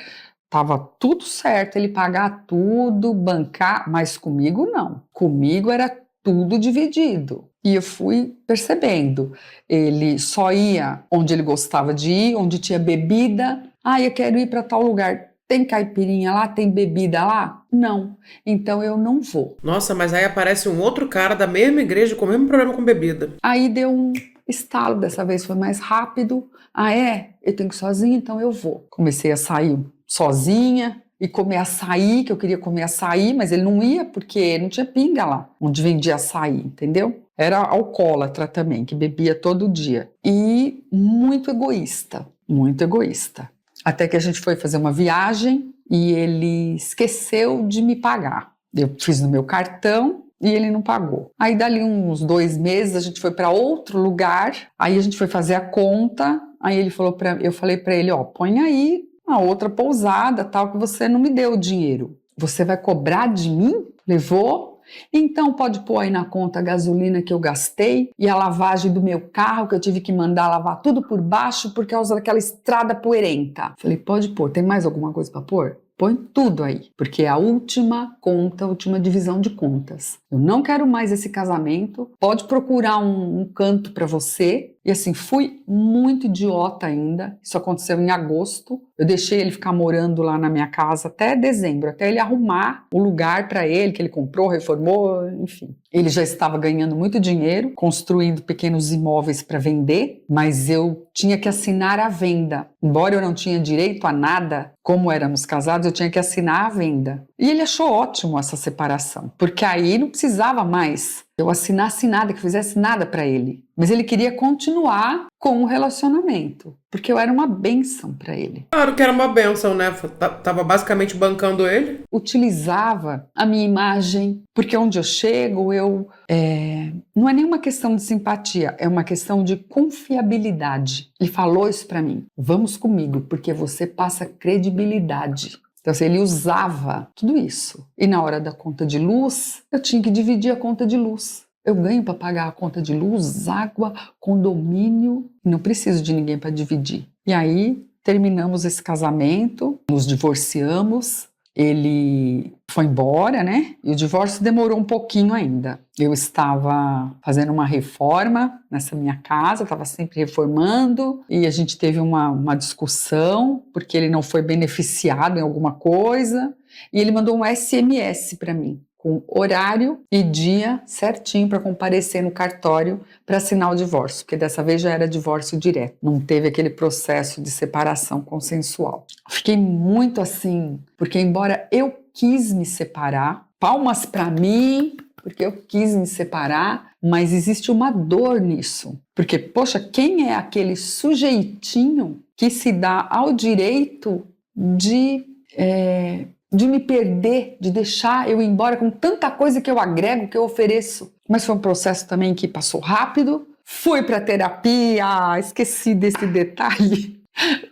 estava tudo certo, ele pagar tudo, bancar, mas comigo não. Comigo era tudo dividido. E eu fui percebendo. Ele só ia onde ele gostava de ir, onde tinha bebida. Ah, eu quero ir para tal lugar. Tem caipirinha lá? Tem bebida lá? Não. Então eu não vou. Nossa, mas aí aparece um outro cara da mesma igreja com o mesmo problema com bebida. Aí deu um estalo, dessa vez foi mais rápido. Ah, é? Eu tenho que ir sozinha, então eu vou. Comecei a sair sozinha e comer açaí, que eu queria comer açaí, mas ele não ia porque não tinha pinga lá, onde vendia açaí, entendeu? Era alcoólatra também, que bebia todo dia. E muito egoísta, muito egoísta. Até que a gente foi fazer uma viagem e ele esqueceu de me pagar. Eu fiz no meu cartão e ele não pagou. Aí dali uns 2 meses a gente foi para outro lugar, aí a gente foi fazer a conta, aí ele falou eu falei para ele, ó, põe aí uma outra pousada, tal, que você não me deu o dinheiro. Você vai cobrar de mim? Levou? Então pode pôr aí na conta a gasolina que eu gastei e a lavagem do meu carro que eu tive que mandar lavar tudo por baixo por causa daquela estrada poeirenta. Falei, pode pôr, tem mais alguma coisa para pôr? Põe tudo aí, porque é a última conta, a última divisão de contas. Eu não quero mais esse casamento, pode procurar um canto para você. E assim, fui muito idiota ainda, isso aconteceu em agosto. Eu deixei ele ficar morando lá na minha casa até dezembro, até ele arrumar o lugar para ele, que ele comprou, reformou, enfim. Ele já estava ganhando muito dinheiro, construindo pequenos imóveis para vender, mas eu tinha que assinar a venda. Embora eu não tinha direito a nada, como éramos casados, eu tinha que assinar a venda. E ele achou ótimo essa separação, porque aí não precisava mais eu assinasse nada, que fizesse nada para ele. Mas ele queria continuar com o relacionamento, porque eu era uma bênção para ele. Claro que era uma bênção, né? Tava basicamente bancando ele. Utilizava a minha imagem, porque onde eu chego, não é nenhuma questão de simpatia, é uma questão de confiabilidade. Ele falou isso para mim. Vamos comigo, porque você passa credibilidade. Então, assim, ele usava tudo isso. E na hora da conta de luz, eu tinha que dividir a conta de luz. Eu ganho para pagar a conta de luz, água, condomínio, não preciso de ninguém para dividir. E aí, terminamos esse casamento, nos divorciamos, ele foi embora, né? E o divórcio demorou um pouquinho ainda. Eu estava fazendo uma reforma nessa minha casa, estava sempre reformando, e a gente teve uma discussão, porque ele não foi beneficiado em alguma coisa, e ele mandou um SMS para mim, com horário e dia certinho para comparecer no cartório para assinar o divórcio, porque dessa vez já era divórcio direto, não teve aquele processo de separação consensual. Fiquei muito assim, porque embora eu quis me separar, palmas para mim, porque eu quis me separar, mas existe uma dor nisso, porque, poxa, quem é aquele sujeitinho que se dá ao direito de me perder, de deixar eu ir embora com tanta coisa que eu agrego, que eu ofereço. Mas foi um processo também que passou rápido. Fui para terapia, esqueci desse detalhe.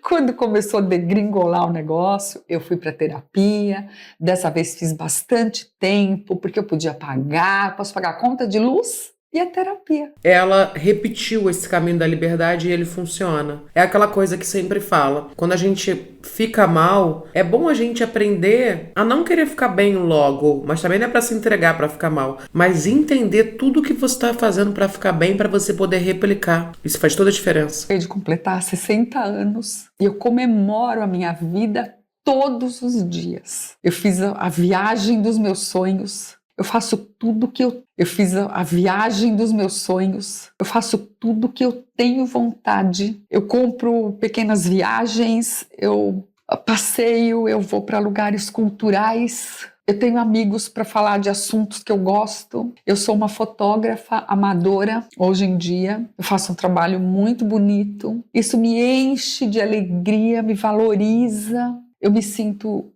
Quando começou a degringolar o negócio, eu fui para terapia. Dessa vez fiz bastante tempo, porque eu podia pagar, posso pagar a conta de luz e a terapia. Ela repetiu esse caminho da liberdade e ele funciona. É aquela coisa que sempre fala. Quando a gente fica mal, é bom a gente aprender a não querer ficar bem logo, mas também não é pra se entregar pra ficar mal, mas entender tudo que você tá fazendo pra ficar bem, pra você poder replicar. Isso faz toda a diferença. Eu acabei de completar 60 anos e eu comemoro a minha vida todos os dias. Eu fiz a viagem dos meus sonhos. Eu faço tudo que eu fiz a viagem dos meus sonhos. Eu faço tudo que eu tenho vontade. Eu compro pequenas viagens, eu passeio, eu vou para lugares culturais. Eu tenho amigos para falar de assuntos que eu gosto. Eu sou uma fotógrafa amadora hoje em dia. Eu faço um trabalho muito bonito. Isso me enche de alegria, me valoriza. Eu me sinto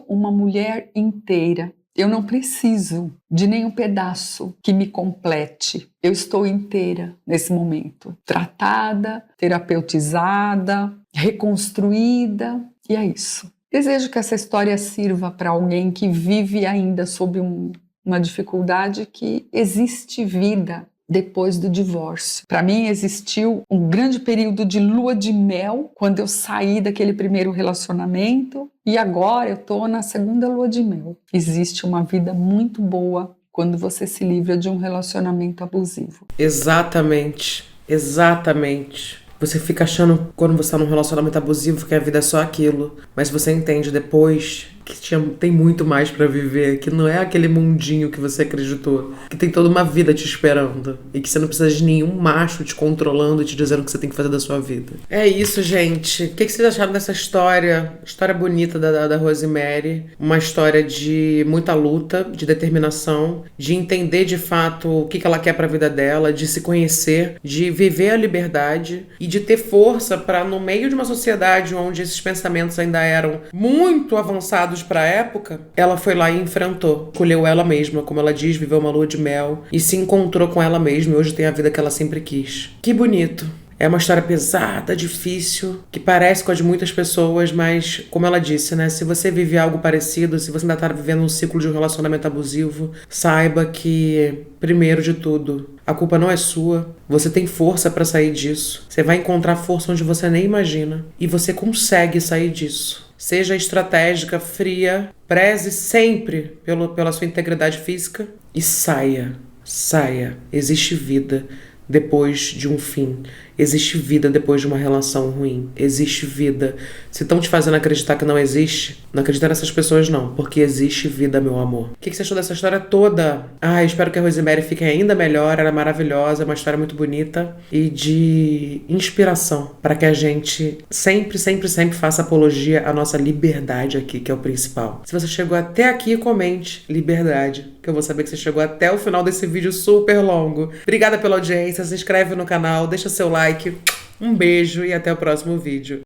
uma mulher inteira. Eu não preciso de nenhum pedaço que me complete. Eu estou inteira nesse momento, tratada, terapeutizada, reconstruída, e é isso. Desejo que essa história sirva para alguém que vive ainda sob uma dificuldade, que existe vida depois do divórcio. Para mim existiu um grande período de lua de mel quando eu saí daquele primeiro relacionamento, e agora eu estou na segunda lua de mel. Existe uma vida muito boa quando você se livra de um relacionamento abusivo. Exatamente, exatamente. Você fica achando, quando você tá num relacionamento abusivo, que a vida é só aquilo. Mas você entende depois que tem muito mais pra viver, que não é aquele mundinho que você acreditou, que tem toda uma vida te esperando e que você não precisa de nenhum macho te controlando e te dizendo o que você tem que fazer da sua vida. É isso, gente. O que vocês acharam dessa história? História bonita da Rosemary. Uma história de muita luta, de determinação, de entender de fato o que ela quer pra vida dela, de se conhecer, de viver a liberdade e de ter força pra, no meio de uma sociedade onde esses pensamentos ainda eram muito avançados para a época, ela foi lá e enfrentou. Escolheu ela mesma, como ela diz, viveu uma lua de mel e se encontrou com ela mesma, e hoje tem a vida que ela sempre quis. Que bonito. É uma história pesada, difícil, que parece com a de muitas pessoas, mas, como ela disse, né? Se você vive algo parecido, se você ainda tá vivendo um ciclo de um relacionamento abusivo, saiba que, primeiro de tudo, a culpa não é sua. Você tem força pra sair disso. Você vai encontrar força onde você nem imagina. E você consegue sair disso. Seja estratégica, fria, preze sempre pela sua integridade física e saia. Existe vida depois de um fim. Existe vida depois de uma relação ruim. Existe vida. Se estão te fazendo acreditar que não existe, não acredita nessas pessoas não, porque existe vida, meu amor. O que você achou dessa história toda? Espero que a Rosemary fique ainda melhor. Ela é maravilhosa, é uma história muito bonita e de inspiração para que a gente sempre faça apologia à nossa liberdade aqui, que é o principal. Se você chegou até aqui, comente liberdade, que eu vou saber que você chegou até o final desse vídeo super longo. Obrigada pela audiência, se inscreve no canal, deixa seu like. Um beijo e até o próximo vídeo.